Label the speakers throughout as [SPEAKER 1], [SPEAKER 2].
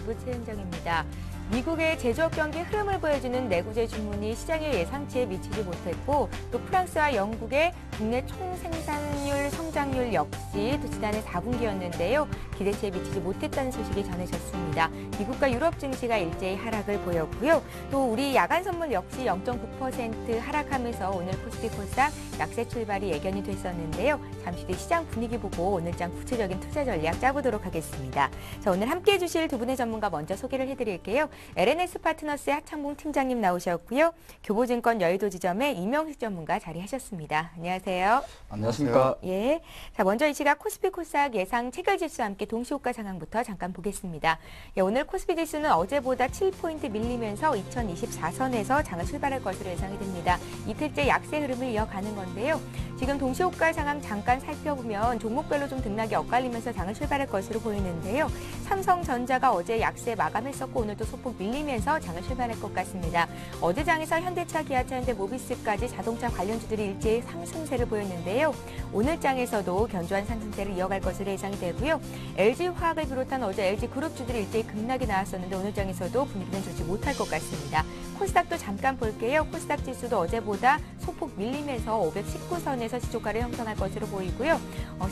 [SPEAKER 1] 일부 최은정입니다. 미국의 제조업 경기 흐름을 보여주는 내구재 주문이 시장의 예상치에 미치지 못했고 또 프랑스와 영국의 국내 총생산률 성장률 역시 또 지난해 4분기였는데요. 기대치에 미치지 못했다는 소식이 전해졌습니다. 미국과 유럽 증시가 일제히 하락을 보였고요. 또 우리 야간 선물 역시 0.9% 하락하면서 오늘 코스피 코스닥 약세 출발이 예견이 됐었는데요. 잠시 뒤 시장 분위기 보고 오늘장 구체적인 투자 전략 짜보도록 하겠습니다. 자, 오늘 함께해 주실 두 분의 전문가 먼저 소개를 해드릴게요. LNS 파트너스의 하창봉 팀장님 나오셨고요. 교보증권 여의도 지점의 이명식 전문가 자리하셨습니다. 안녕하세요.
[SPEAKER 2] 안녕하십니까.
[SPEAKER 1] 예. 자, 먼저 이 시각 코스피 코스닥 예상 체결지수와 함께 동시호가 상황부터 잠깐 보겠습니다. 예, 오늘 코스피 지수는 어제보다 7포인트 밀리면서 2024선에서 장을 출발할 것으로 예상이 됩니다. 이틀째 약세 흐름을 이어가는 건데요. 지금 동시호가 상황 잠깐 살펴보면 종목별로 좀 등락이 엇갈리면서 장을 출발할 것으로 보이는데요. 삼성전자가 어제 약세 마감했었고 오늘도 소폭 밀리면서 장을 출발할 것 같습니다. 어제 장에서 현대차, 기아차, 현대모비스까지 자동차 관련주들이 일제히 상승세를 보였는데요. 오늘 장에서도 견조한 상승세를 이어갈 것으로 예상이 되고요. LG화학을 비롯한 어제 LG그룹주들이 일제히 급락이 나왔었는데 오늘 장에서도 분위기는 좋지 못할 것 같습니다. 코스닥도 잠깐 볼게요. 코스닥 지수도 어제보다 소폭 밀리면서 519선에서 시초가를 형성할 것으로 보이고요.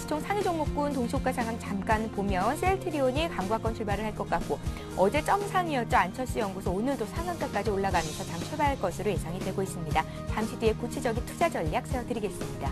[SPEAKER 1] 시총 상위 종목군 동시호가 상황 잠깐 보면 셀트리온이 강과권 출발을 할 것 같고 어제 점상이었죠. 안철수 연구소 오늘도 상한가까지 올라가면서 장 출발할 것으로 예상이 되고 있습니다. 잠시 뒤에 구체적인 투자 전략 세워드리겠습니다.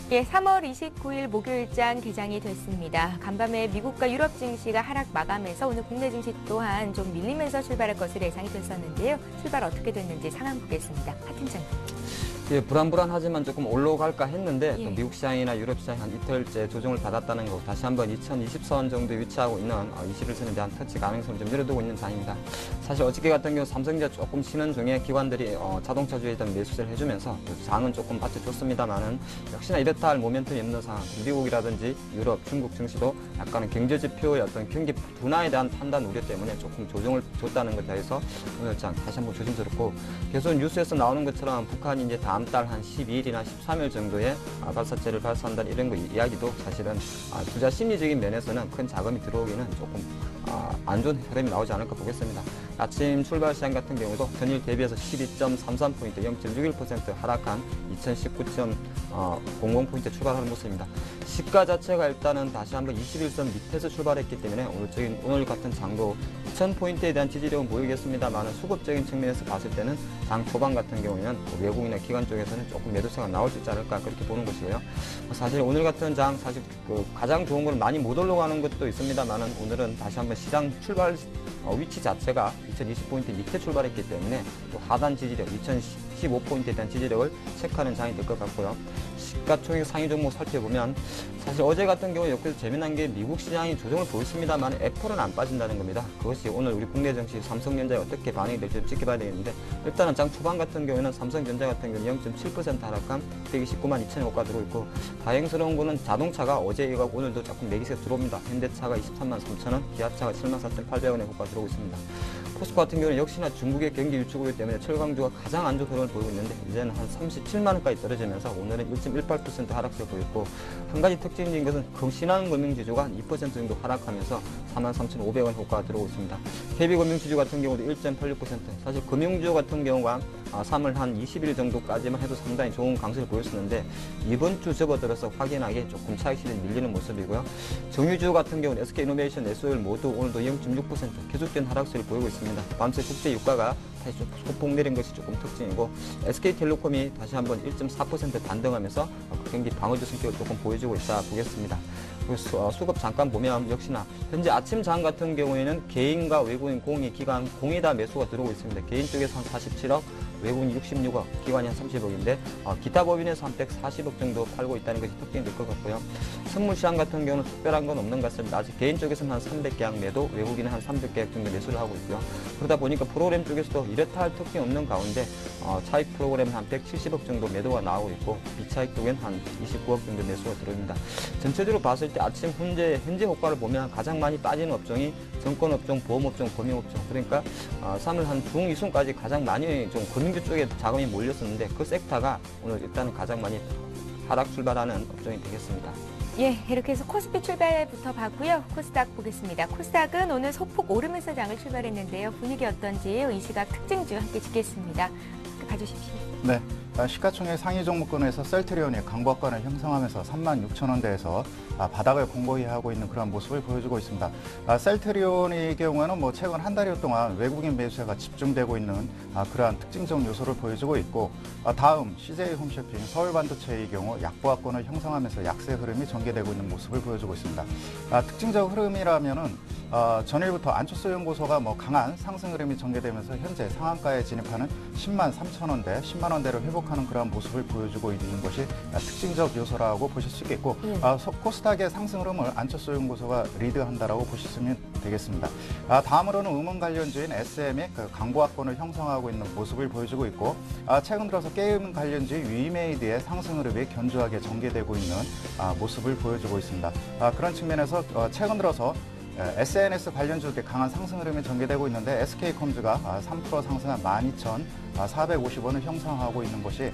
[SPEAKER 1] 예, 3월 29일 목요일장 개장이 됐습니다. 간밤에 미국과 유럽 증시가 하락 마감해서 오늘 국내 증시 또한 좀 밀리면서 출발할 것으로 예상이 됐었는데요. 출발 어떻게 됐는지 상황 보겠습니다. 하 팀장님.
[SPEAKER 2] 예, 불안불안하지만 조금 올라갈까 했는데
[SPEAKER 1] 예.
[SPEAKER 2] 또 미국 시장이나 유럽 시장이 한 이틀째 조정을 받았다는 거 다시 한번 2020선 정도에 위치하고 있는 21선에 대한 터치 가능성을 좀 열어두고 있는 장입니다. 사실 어저께 같은 경우 삼성전자 조금 쉬는 중에 기관들이 자동차주에 대한 매수세를 해주면서 장은 조금 받쳐줬습니다만은 역시나 이렇다 할 모멘텀이 없는 상황. 미국이라든지 유럽, 중국 증시도 약간은 경제지표의 어떤 경기 둔화에 대한 판단 우려 때문에 조금 조정을 줬다는 것에 대해서 오늘 장 다시 한번 조심스럽고 계속 뉴스에서 나오는 것처럼 북한이 이제 다음 달 한 12일이나 13일 정도에 발사체를 발사한다는 이런 거 이야기도 사실은 투자 심리적인 면에서는 큰 자금이 들어오기는 조금 안 좋은 흐름이 나오지 않을까 보겠습니다. 아침 출발 시장 같은 경우도 전일 대비해서 12.33포인트, 0.61% 하락한 2019.00포인트 출발하는 모습입니다. 시가 자체가 일단은 다시 한번 21선 밑에서 출발했기 때문에 오늘 같은 장도 2000포인트에 대한 지지력은 보이겠습니다만 수급적인 측면에서 봤을 때는 장 초반 같은 경우에는 외국이나 기관 쪽에서는 조금 매도세가 나올 수 있지 않을까 그렇게 보는 것이고요. 사실 오늘 같은 장 사실 가장 좋은 건 많이 못 올라가는 것도 있습니다만 오늘은 다시 한번 시장 출발 위치 자체가 2020포인트 밑에 출발했기 때문에 또 하단 지지력 2015포인트에 대한 지지력을 체크하는 장이 될 것 같고요. 시가총액 상위 종목 살펴보면 사실 어제 같은 경우에 여기서 재미난 게 미국 시장이 조정을 보였습니다만 애플은 안 빠진다는 겁니다. 그것이 오늘 우리 국내 증시 삼성전자에 어떻게 반응이 될지 지켜봐야 되겠는데 일단은 장 초반 같은 경우에는 삼성전자 같은 경우는 0.7% 하락한 129만 2천에 호가 들어오고 다행스러운 거는 자동차가 어제 이거 오늘도 조금 매기세가 들어옵니다. 현대차가 23만 3천원, 기아차가 7만 4,800원에 호가 들어오고 있습니다. 포스코 같은 경우는 역시나 중국의 경기 유축이기 때문에 철강주가 가장 안 좋은 흐름을 보이고 있는데 이제는 한 37만 원까지 떨어지면서 오늘은 1.18% 하락세를 보였고 한 가지 특징적인 것은 신한금융지주가 2% 정도 하락하면서 43,500원 호가가 들어오고 있습니다. KB금융지주 같은 경우도 1.86%, 사실 금융주 같은 경우가 3월 한 20일 정도까지만 해도 상당히 좋은 강세를 보였었는데 이번 주 접어들어서 확연하게 조금 차익실이 밀리는 모습이고요. 정유주 같은 경우는 SK이노베이션, SOL 모두 오늘도 0.6% 계속된 하락세를 보이고 있습니다. 밤새 국제 유가가 다시 좀 소폭 내린 것이 조금 특징이고 SK텔레콤이 다시 한번 1.4% 반등하면서 경기 방어주 성격을 조금 보여주고 있다 보겠습니다. 수급 잠깐 보면 역시나 현재 아침 장 같은 경우에는 개인과 외국인 공이 기관 공이 다 매수가 들어오고 있습니다. 개인 쪽에서 한 47억, 외국인 66억, 기관이 한 30억인데 기타 법인에서 한 140억 정도 팔고 있다는 것이 특징이 될 것 같고요. 선물 시장 같은 경우는 특별한 건 없는 것 같습니다. 아직 개인 쪽에서는 한 300계약 매도, 외국인은 한 300계약 정도 매수를 하고 있고요. 그러다 보니까 프로그램 쪽에서도 비례타할 특징이 없는 가운데 차익 프로그램 한 170억 정도 매도가 나오고 있고 비차익 쪽엔 한 29억 정도 매수가 들어옵니다. 전체적으로 봤을 때 아침 현재 효과를 보면 가장 많이 빠지는 업종이 증권업종, 보험업종, 금융업종 그러니까 3월 한 중2순까지 가장 많이 좀 금융주 쪽에 자금이 몰렸었는데 그 섹터가 오늘 일단은 가장 많이 하락 출발하는 업종이 되겠습니다.
[SPEAKER 1] 예, 이렇게 해서 코스피 출발부터 봤고요. 코스닥 보겠습니다. 코스닥은 오늘 소폭 오르면서 장을 출발했는데요. 분위기 어떤지 이 시각 특징주 함께 짚겠습니다. 봐주십시오.
[SPEAKER 3] 네, 시가총액 상위 종목군에서 셀트리온이 강보권을 형성하면서 36,000원대에서 바닥을 공고히 하고 있는 그런 모습을 보여주고 있습니다. 셀트리온의 경우에는 뭐 최근 한 달여 동안 외국인 매수세가 집중되고 있는 그러한 특징적 요소를 보여주고 있고 다음 CJ홈쇼핑 서울반도체의 경우 약보합권을 형성하면서 약세 흐름이 전개되고 있는 모습을 보여주고 있습니다. 특징적 흐름이라면은 전일부터 안철수 연구소가 뭐 강한 상승 흐름이 전개되면서 현재 상한가에 진입하는 10만 3천원대, 10만 원대를 회복하는 그런 모습을 보여주고 있는 것이 특징적 요소라고 보실 수 있겠고 코스닥의 상승 흐름을 안철수 연구소가 리드한다라고 보시면 되겠습니다. 다음으로는 음원 관련주인 SM이 강보합권을 형성하고 있는 모습을 보여주고 있고 최근 들어서 게임 관련주의 위메이드의 상승 흐름이 견조하게 전개되고 있는 모습을 보여주고 있습니다. 그런 측면에서 최근 들어서 SNS 관련주들 강한 상승 흐름이 전개되고 있는데 SK컴즈가 3% 상승한 12,450원을 형성하고 있는 것이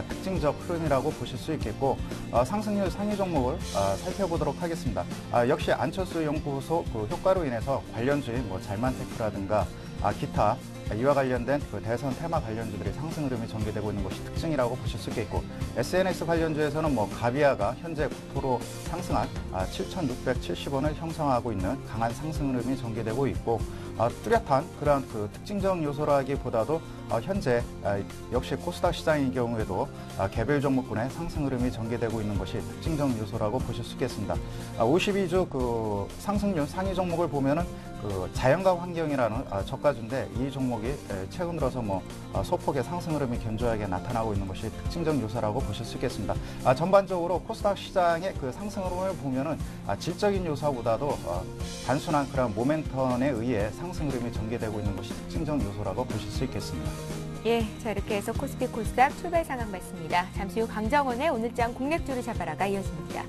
[SPEAKER 3] 특징적 흐름이라고 보실 수 있겠고 상승률 상위 종목을 살펴보도록 하겠습니다. 역시 안철수 연구소 그 효과로 인해서 관련주의 뭐 잘만테크라든가 기타 이와 관련된 그 대선 테마 관련주들이 상승 흐름이 전개되고 있는 것이 특징이라고 보실 수 있겠고 SNS 관련주에서는 뭐 가비아가 현재 9% 상승한 7,670원을 형성하고 있는 강한 상승 흐름이 전개되고 있고 뚜렷한 그러한 그 특징적 요소라기보다도 현재 역시 코스닥 시장의 경우에도 개별 종목군의 상승 흐름이 전개되고 있는 것이 특징적 요소라고 보실 수 있겠습니다. 52주 그 상승률 상위 종목을 보면은 그 자연과 환경이라는 저가주인데 이 종목이 최근 들어서 뭐 소폭의 상승 흐름이 견조하게 나타나고 있는 것이 특징적 요소라고 보실 수 있겠습니다. 전반적으로 코스닥 시장의 그 상승 흐름을 보면은 질적인 요소보다도 단순한 그런 모멘텀에 의해 상승 흐름이 전개되고 있는 것이 특징적 요소라고 보실 수 있겠습니다.
[SPEAKER 1] 예, 자 이렇게 해서 코스피 코스닥 출발 상황 봤습니다. 잠시 후 강정원의 오늘장 공략주를 잡아라가 이어집니다.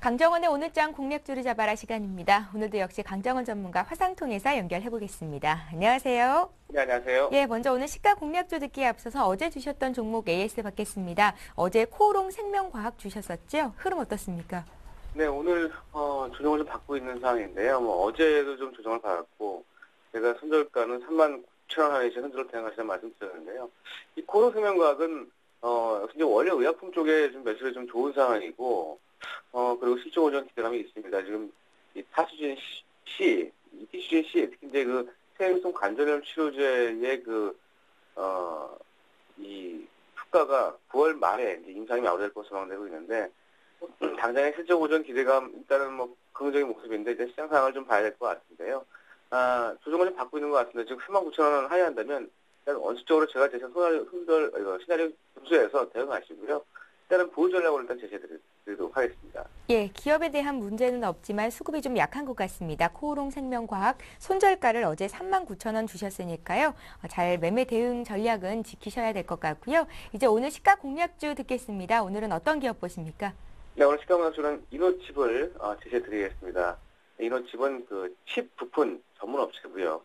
[SPEAKER 1] 강정원의 오늘장 공략주를 잡아라 시간입니다. 오늘도 역시 강정원 전문가 화상통해서 연결해보겠습니다. 안녕하세요.
[SPEAKER 4] 네, 안녕하세요.
[SPEAKER 1] 예, 먼저 오늘 시가 공략주 듣기에 앞서서 어제 주셨던 종목 AS 받겠습니다. 어제 코오롱 생명과학 주셨었죠? 흐름 어떻습니까?
[SPEAKER 4] 네, 오늘 조정을 좀 받고 있는 상황인데요. 뭐 어제도 좀 조정을 받았고 제가 손절가는 39,000원 한에서 손절을 대응하시는 말씀드렸는데요. 이 코오롱 생명과학은 이제 원래 의약품 쪽에 좀 매출이 좀 좋은 상황이고 그리고 실적 오전 기대감이 있습니다. 지금 이 타수진 C, 이티수진 C, 특히 이제 그 퇴행성 관절염 치료제의 이 효과가 9월 말에 이제 임상이 마무리될 것으로 예상되고 있는데 당장의 실적 오전 기대감 일단은 뭐 긍정적인 모습인데 이제 시장 상황을 좀 봐야 될 것 같은데요. 조정을 좀 받고 있는 것 같습니다. 지금 39,000원 하회한다면 일단 원칙적으로 제가 제시한 손절 시나리오 분수에서 대응하시고요. 일단은 보유 전략으로 일단 제시해드리도록 하겠습니다.
[SPEAKER 1] 예, 기업에 대한 문제는 없지만 수급이 좀 약한 것 같습니다. 코오롱 생명과학 손절가를 어제 39,000원 주셨으니까요. 잘 매매 대응 전략은 지키셔야 될 것 같고요. 이제 오늘 시가 공략주 듣겠습니다. 오늘은 어떤 기업 보십니까?
[SPEAKER 4] 네, 오늘 시가 공략주는 이노칩을 제시해드리겠습니다. 이노칩은 그 칩 부품 전문 업체고요.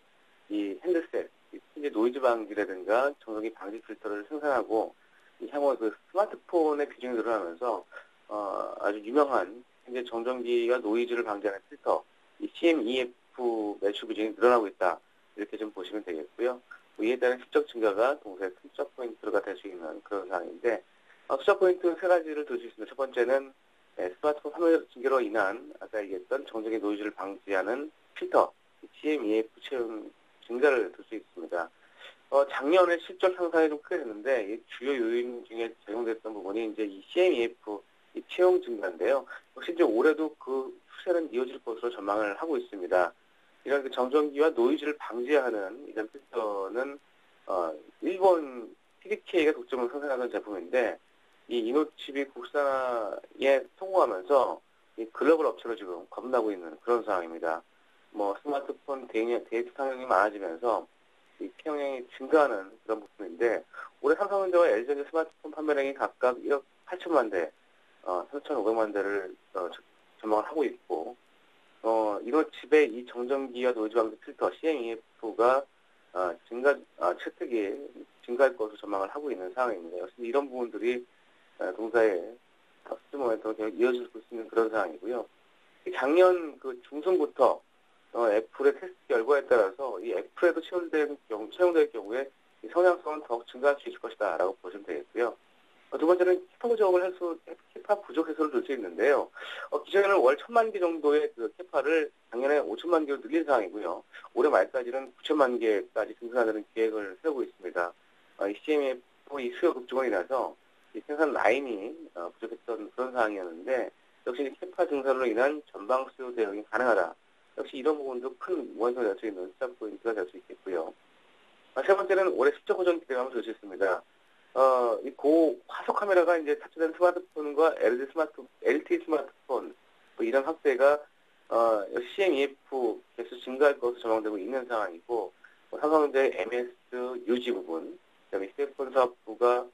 [SPEAKER 4] 이 핸드셋, 이제 노이즈 방지라든가 정전기 방지 필터를 생산하고 향후 그 스마트폰의 비중이 늘어나면서 아주 유명한 현재 정전기와 노이즈를 방지하는 필터, 이 CMEF 매출 비중이 늘어나고 있다. 이렇게 좀 보시면 되겠고요. 이에 따른 실적 증가가 동시에 투자 포인트가 될 수 있는 그런 상황인데 투자 포인트는 세 가지를 들 수 있습니다. 첫 번째는 스마트폰 화면 증가로 인한 아까 얘기했던 정전기 노이즈를 방지하는 필터, CMEF 채용 증가를 들 수 있습니다. 작년에 실적 상승이 좀 크게 됐는데 이 주요 요인 중에 적용됐던 부분이 이제 이 CMEF 이 채용 증가인데요. 역시 이제 올해도 그 추세는 이어질 것으로 전망을 하고 있습니다. 이런 그 정전기와 노이즈를 방지하는 이런 필터는 일본 SK가 독점을 생산하는 제품인데 이 이노칩이 국산화에 성공하면서 이 글로벌 업체로 지금 거듭나고 있는 그런 상황입니다. 뭐 스마트폰 데이터 사용이 많아지면서 이 폐용량이 증가하는 그런 부분인데 올해 삼성전자와 LG전자 스마트폰 판매량이 각각 1억 8천만 대, 3,500만 대를 전망을 하고 있고 이노칩의 이 정전기와 노이즈 방지 필터 CMEF가 채택이 증가할 것으로 전망을 하고 있는 상황입니다. 역시 이런 부분들이 동사의 수주 모멘텀을 이어질 수 있는 그런 상황이고요. 작년 그 중순부터 애플의 테스트 결과에 따라서 이 애플에도 채용될 경우에 이 성장성은 더욱 증가할 수 있을 것이다라고 보시면 되겠고요. 두 번째는 캐파 부족 해소를 줄 수 있는데요. 기존에는 월 1,000만 개 정도의 그 캐파를 작년에 5천만 개로 늘린 상황이고요. 올해 말까지는 9천만 개까지 생산하는 계획을 세우고 있습니다. 이 CMF 이 수요 급증으로 인해서 이 생산 라인이 부족했던 그런 상황이었는데 역시 이 캐파 증산으로 인한 전방 수요 대응이 가능하다. 역시 이런 부분도 큰 모멘텀이 될 수 있는 시작 포인트가 될 수 있겠고요. 세 번째는 올해 실적 호전 기대감을 줄 수 있습니다. 이 고화소 카메라가 이제 탑재된 스마트폰과 LTE 스마트폰 뭐 이런 확대가 CMEF 개수 증가할 것으로 전망되고 있는 상황이고 삼성전자의 MS 유지 부분, 그다음에 휴대폰 사업부가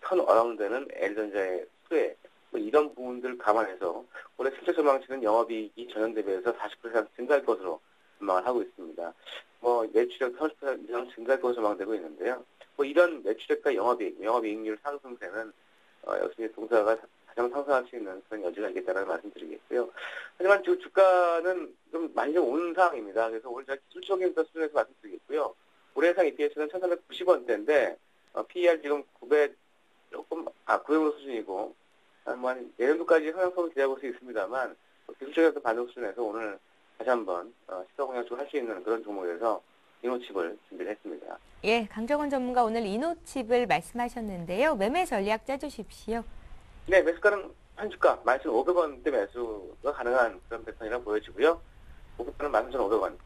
[SPEAKER 4] 턴어라운드되는 LG전자의 수혜 뭐 이런 부분들 감안해서 올해 실적 전망치는 영업이익이 전년 대비해서 40% 증가할 것으로 전망을 하고 있습니다. 뭐 매출액 30% 이상 증가할 것으로 전망되고 있는데요. 뭐 이런 매출액과 영업이익률 상승세는 역시 동사가 가장 상승할 수 있는 그런 여지가 있겠다는 말씀드리겠고요. 하지만 지금 주가는 좀 많이 오는 상황입니다. 그래서 오늘 제가 기술적인 수준에서 말씀드리겠고요. 올해 예상 EPS는 1,390원대인데 PER 지금 900원 수준이고 한 내년도까지 상향성을 기대해볼 수 있습니다만 기술적인 반응 수준에서 오늘 다시 한번 시가 공략을 할 수 있는 그런 종목에서 이노칩을 준비를 했습니다.
[SPEAKER 1] 예, 강정원 전문가 오늘 이노칩을 말씀하셨는데요. 매매 전략 짜주십시오.
[SPEAKER 4] 네, 매수가는 한 주가 11,500원대 매수가 가능한 그런 패턴이라 보여지고요. 목표가는 13,500원,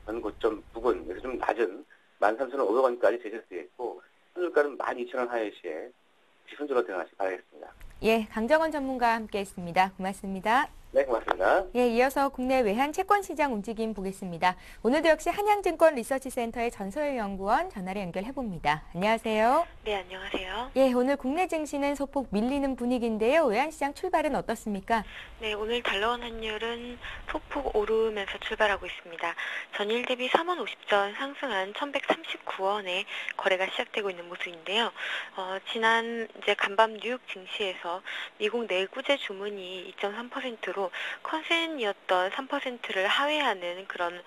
[SPEAKER 4] 전고점 부근에서 좀 낮은 13,500원까지 제시되겠고 한 주가는 12,000원 하회 시에 손절로 대응하시기 바라겠습니다.
[SPEAKER 1] 예, 강정원 전문가와 함께했습니다. 고맙습니다.
[SPEAKER 4] 네, 고맙습니다.
[SPEAKER 1] 예, 이어서 국내 외환 채권 시장 움직임 보겠습니다. 오늘도 역시 한양증권 리서치센터의 전소영 연구원 전화로 연결해봅니다. 안녕하세요.
[SPEAKER 5] 네, 안녕하세요.
[SPEAKER 1] 예, 오늘 국내 증시는 소폭 밀리는 분위기인데요. 외환시장 출발은 어떻습니까?
[SPEAKER 5] 네, 오늘 달러원 환율은 소폭 오르면서 출발하고 있습니다. 전일 대비 3원 50전 상승한 1,139원에 거래가 시작되고 있는 모습인데요. 지난 이제 간밤 뉴욕 증시에서 미국 내구재 주문이 2.3%로 컨센이었던 3%를 하회하는 그런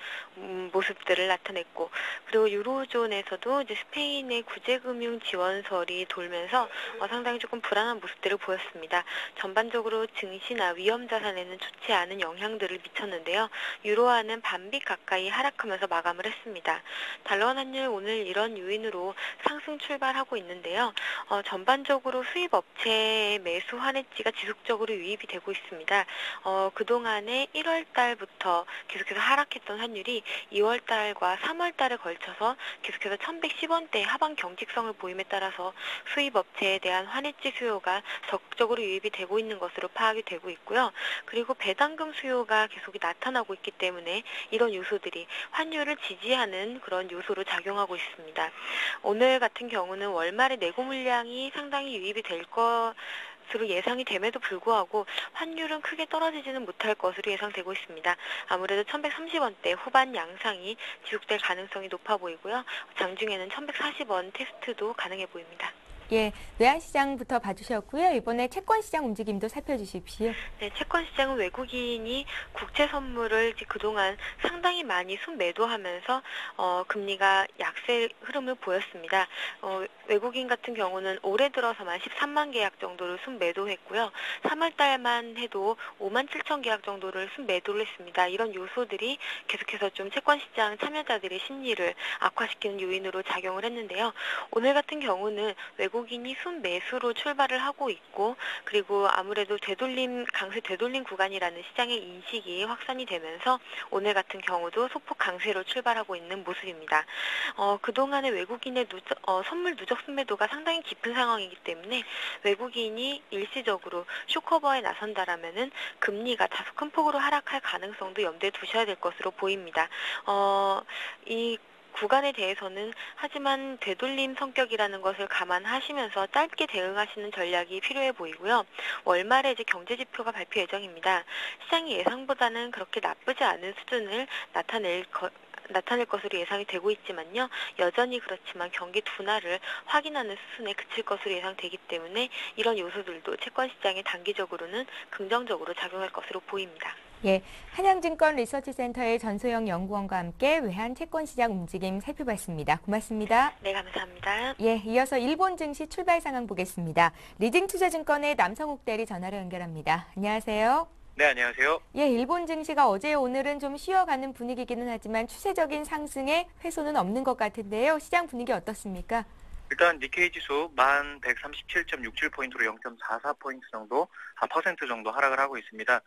[SPEAKER 5] 모습들을 나타냈고, 그리고 유로존에서도 이제 스페인의 구제금융 지원설이 돌면서 상당히 조금 불안한 모습들을 보였습니다. 전반적으로 증시나 위험자산에는 좋지 않은 영향들을 미쳤는데요. 유로화는 반빅 가까이 하락하면서 마감을 했습니다. 달러원 환율 오늘 이런 요인으로 상승 출발하고 있는데요. 전반적으로 수입 업체의 매수 환해지가 지속적으로 유입이 되고 있습니다. 그동안에 1월 달부터 계속해서 하락했던 환율이 2월 달과 3월 달에 걸쳐서 계속해서 1,110원대 하방 경직성을 보임에 따라서 수입 업체에 대한 환해지 수요가 적극적으로 유입이 되고 있는 것으로 파악이 되고 있고요. 그리고 배당금 수요가 계속 나타나고 있기 때문에 이런 요소들이 환율을 지지하는 그런 요소로 작용하고 있습니다. 오늘 같은 경우는 월말에 내고 물량이 상당히 유입이 될 것으로 예상이 됨에도 불구하고 환율은 크게 떨어지지는 못할 것으로 예상되고 있습니다. 아무래도 1,130원대 후반 양상이 지속될 가능성이 높아 보이고요. 장중에는 1,140원 테스트도 가능해 보입니다.
[SPEAKER 1] 예, 외환시장부터 봐주셨고요. 이번에 채권시장 움직임도 살펴주십시오.
[SPEAKER 5] 네, 채권시장은 외국인이 국채 선물을 그동안 상당히 많이 순매도하면서 금리가 약세 흐름을 보였습니다. 외국인 같은 경우는 올해 들어서만 13만 계약 정도를 순매도했고요. 3월 달만 해도 5만 7천 계약 정도를 순매도를 했습니다. 이런 요소들이 계속해서 좀 채권시장 참여자들의 심리를 악화시키는 요인으로 작용을 했는데요. 오늘 같은 경우는 외국인 외국인이 순매수로 출발을 하고 있고, 그리고 아무래도 강세 되돌림 구간이라는 시장의 인식이 확산이 되면서 오늘 같은 경우도 소폭 강세로 출발하고 있는 모습입니다. 그동안의 외국인의 선물 누적 순매도가 상당히 깊은 상황이기 때문에 외국인이 일시적으로 쇼커버에 나선다라면은 금리가 다소 큰 폭으로 하락할 가능성도 염두에 두셔야 될 것으로 보입니다. 이 구간에 대해서는 하지만 되돌림 성격이라는 것을 감안하시면서 짧게 대응하시는 전략이 필요해 보이고요. 월말에 이제 경제 지표가 발표 예정입니다. 시장이 예상보다는 그렇게 나쁘지 않은 수준을 나타낼 것으로 예상이 되고 있지만요. 여전히 그렇지만 경기 둔화를 확인하는 수준에 그칠 것으로 예상되기 때문에 이런 요소들도 채권 시장에 단기적으로는 긍정적으로 작용할 것으로 보입니다.
[SPEAKER 1] 예, 한양증권 리서치센터의 전소영 연구원과 함께 외환 채권 시장 움직임 살펴봤습니다. 고맙습니다.
[SPEAKER 5] 네, 감사합니다.
[SPEAKER 1] 예, 이어서 일본 증시 출발 상황 보겠습니다. 리딩투자증권의 남성욱 대리 전화로 연결합니다. 안녕하세요.
[SPEAKER 6] 네, 안녕하세요.
[SPEAKER 1] 예, 일본 증시가 어제 오늘은 좀 쉬어가는 분위기기는 하지만 추세적인 상승에 훼손은 없는 것 같은데요. 시장 분위기 어떻습니까?
[SPEAKER 6] 일단 니케이 지수 1137.67포인트로 0.44포인트 정도, 퍼센트 정도 하락을 하고 있습니다.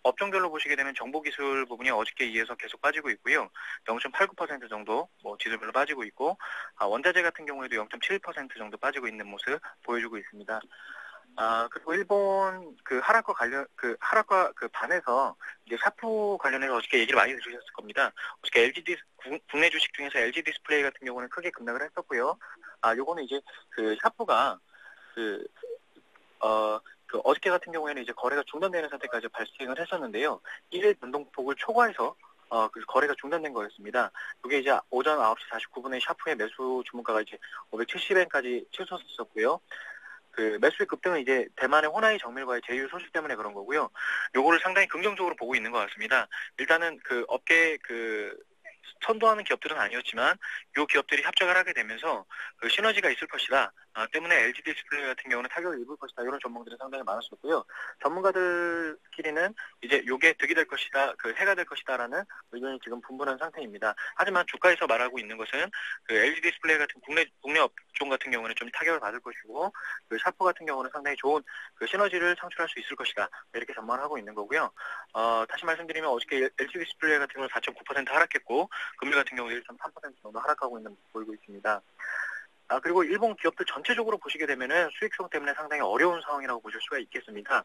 [SPEAKER 6] 업종별로 보시게 되면 정보기술 부분이 어저께 이어서 계속 빠지고 있고요. 0.89% 정도 지수별로 빠지고 있고, 원자재 같은 경우에도 0.7% 정도 빠지고 있는 모습 보여주고 있습니다. 그리고 일본 하락과 반해서 이제 샤프 관련해서 어저께 얘기를 많이 들으셨을 겁니다. 어저께 국내 주식 중에서 LG 디스플레이 같은 경우는 크게 급락을 했었고요. 요거는 이제 샤프가 어저께 같은 경우에는 이제 거래가 중단되는 사태까지 발생을 했었는데요. 1일 변동폭을 초과해서 거래가 중단된 거였습니다. 이게 이제 오전 9시 49분에 샤프의 매수 주문가가 이제 570엔까지 치솟았었고요. 매수의 급등은 이제 대만의 호나이 정밀과의 제휴 소식 때문에 그런 거고요. 요거를 상당히 긍정적으로 보고 있는 것 같습니다. 일단은 업계 선도하는 기업들은 아니었지만 요 기업들이 합작을 하게 되면서 시너지가 있을 것이다. 때문에 LG 디스플레이 같은 경우는 타격을 입을 것이다. 이런 전망들이 상당히 많았었고요. 전문가들끼리는 이제 요게 득이 될 것이다, 해가 될 것이다라는 의견이 지금 분분한 상태입니다. 하지만 주가에서 말하고 있는 것은 LG 디스플레이 같은 국내 업종 같은 경우는 좀 타격을 받을 것이고, 샤프 같은 경우는 상당히 좋은 시너지를 창출할 수 있을 것이다. 이렇게 전망을 하고 있는 거고요. 다시 말씀드리면 어저께 LG 디스플레이 같은 경우는 4.9% 하락했고, 금리 같은 경우 1.3% 정도 하락하고 있는 모습 보이고 있습니다. 그리고 일본 기업들 전체적으로 보시게 되면은 수익성 때문에 상당히 어려운 상황이라고 보실 수가 있겠습니다.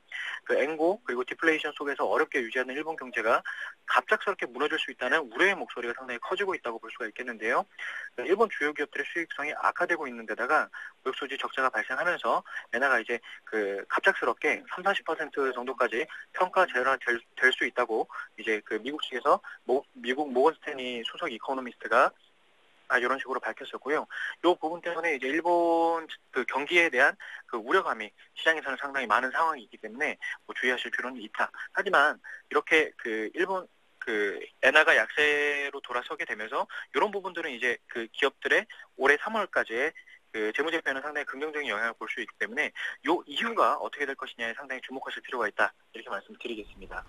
[SPEAKER 6] 엔고 그리고 디플레이션 속에서 어렵게 유지하는 일본 경제가 갑작스럽게 무너질 수 있다는 우려의 목소리가 상당히 커지고 있다고 볼 수가 있겠는데요. 일본 주요 기업들의 수익성이 악화되고 있는 데다가 무역수지 적자가 발생하면서 엔화가 이제 갑작스럽게 30-40% 정도까지 평가 제한될 수 있다고 이제 미국 측에서 미국 모건 스탠리 수석 이코노미스트가 이런 식으로 밝혔었고요. 이 부분 때문에 이제 일본 경기에 대한 우려감이 시장에서는 상당히 많은 상황이기 때문에 주의하실 필요는 있다. 하지만 이렇게 일본 엔화가 약세로 돌아서게 되면서 이런 부분들은 이제 기업들의 올해 3월까지의 재무제표에는 상당히 긍정적인 영향을 볼 수 있기 때문에 이 이유가 어떻게 될 것이냐에 상당히 주목하실 필요가 있다. 이렇게 말씀드리겠습니다.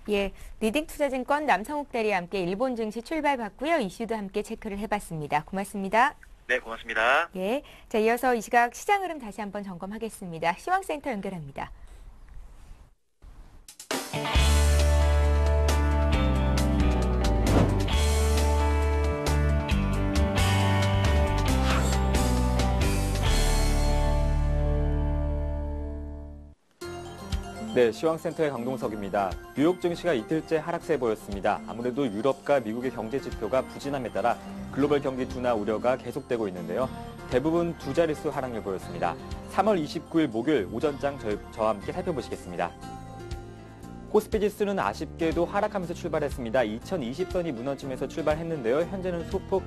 [SPEAKER 1] 예, 리딩투자증권 남성욱 대리와 함께 일본 증시 출발 봤고요. 이슈도 함께 체크를 해봤습니다. 고맙습니다.
[SPEAKER 6] 네, 고맙습니다.
[SPEAKER 1] 예, 자 이어서 이 시각 시장 흐름 다시 한번 점검하겠습니다. 시황센터 연결합니다.
[SPEAKER 7] 네, 시황센터의 강동석입니다. 뉴욕 증시가 이틀째 하락세 보였습니다. 아무래도 유럽과 미국의 경제 지표가 부진함에 따라 글로벌 경기 둔화 우려가 계속되고 있는데요. 대부분 두 자릿수 하락률 보였습니다. 3월 29일 목요일 오전장 저와 함께 살펴보시겠습니다. 코스피 지수는 아쉽게도 하락하면서 출발했습니다. 2020선이 무너지면서 출발했는데요. 현재는 소폭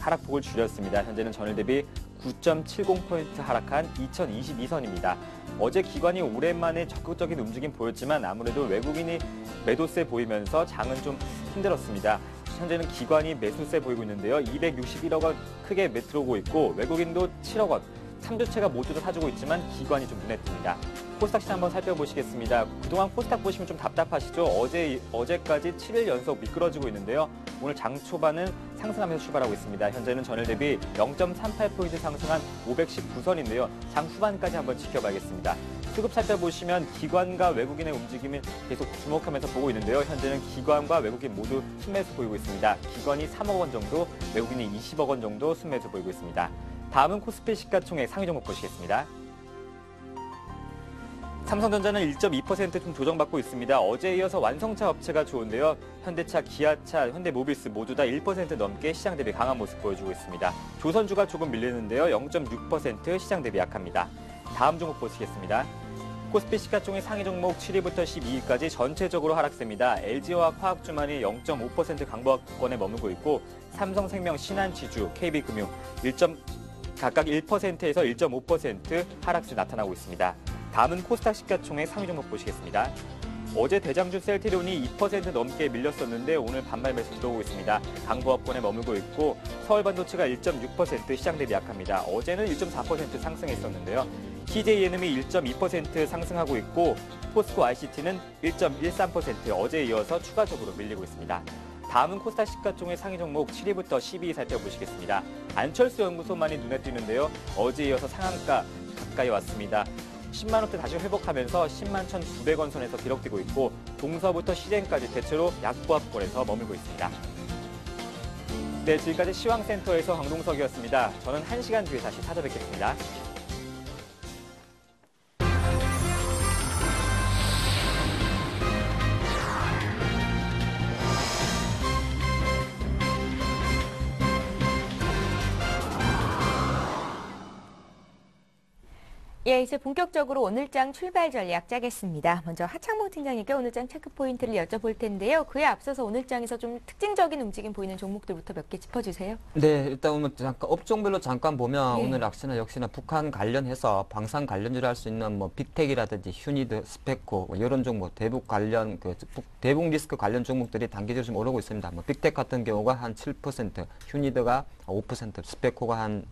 [SPEAKER 7] 하락폭을 줄였습니다. 현재는 전일 대비 9.70포인트 하락한 2022선입니다. 어제 기관이 오랜만에 적극적인 움직임 보였지만 아무래도 외국인이 매도세 보이면서 장은 좀 힘들었습니다. 현재는 기관이 매수세 보이고 있는데요. 261억 원 크게 들어오고 있고 외국인도 7억 원 삼주체가 모두 다 사주고 있지만 기관이 좀 눈에 띕니다. 코스닥 시장 한번 살펴보시겠습니다. 그동안 코스닥 보시면 좀 답답하시죠? 어제까지 7일 연속 미끄러지고 있는데요. 오늘 장 초반은 상승하면서 출발하고 있습니다. 현재는 전일 대비 0.38포인트 상승한 519선인데요. 장 후반까지 한번 지켜봐야겠습니다. 수급 살펴보시면 기관과 외국인의 움직임을 계속 주목하면서 보고 있는데요. 현재는 기관과 외국인 모두 순매수 보이고 있습니다. 기관이 3억 원 정도, 외국인이 20억 원 정도 순매수 보이고 있습니다. 다음은 코스피 시가총액 상위 종목 보시겠습니다. 삼성전자는 1.2% 좀 조정받고 있습니다. 어제에 이어서 완성차 업체가 좋은데요. 현대차, 기아차, 현대모비스 모두 다 1% 넘게 시장 대비 강한 모습 보여주고 있습니다. 조선주가 조금 밀리는데요. 0.6% 시장 대비 약합니다. 다음 종목 보시겠습니다. 코스피 시가총액 상위 종목 7위부터 12위까지 전체적으로 하락세입니다. LG화학 화학주만이 0.5% 강보권에 머물고 있고 삼성생명, 신한지주, KB금융 각각 1%에서 1.5% 하락세 나타나고 있습니다. 다음은 코스닥 시가총액 상위 종목 보시겠습니다. 어제 대장주 셀트리온이 2% 넘게 밀렸었는데 오늘 반발 매수 들어오고 있습니다. 강보합권에 머물고 있고 서울반도체가 1.6% 시장 대비 약합니다. 어제는 1.4% 상승했었는데요. TJENM이 1.2% 상승하고 있고 포스코 ICT는 1.13% 어제에 이어서 추가적으로 밀리고 있습니다. 다음은 코스닥 시가총액 상위 종목 7위부터 12위 살펴보시겠습니다. 안철수 연구소만이 눈에 띄는데요. 어제에 이어서 상한가 가까이 왔습니다. 10만 원대 다시 회복하면서 10만 1,900원 선에서 기록되고 있고 동서부터 시젠까지 대체로 약보합권에서 머물고 있습니다. 네, 지금까지 시황센터에서 강동석이었습니다. 저는 1시간 뒤에 다시 찾아뵙겠습니다.
[SPEAKER 1] 예, 이제 본격적으로 오늘장 출발 전략 짜겠습니다. 먼저 하창봉 팀장님께 오늘장 체크 포인트를 여쭤볼 텐데요. 그에 앞서서 오늘장에서 좀 특징적인 움직임 보이는 종목들부터 몇 개 짚어주세요.
[SPEAKER 2] 네, 일단 오늘 잠깐 업종별로 잠깐 보면
[SPEAKER 1] 예.
[SPEAKER 2] 오늘 역시나 북한 관련해서 방산 관련주를 할 수 있는 뭐 빅텍이라든지 휴니드, 스페코 이런 종목, 대북 관련 대북 리스크 관련 종목들이 단기적으로 좀 오르고 있습니다. 뭐 빅텍 같은 경우가 한 7%, 휴니드가 5%, 스페코가 한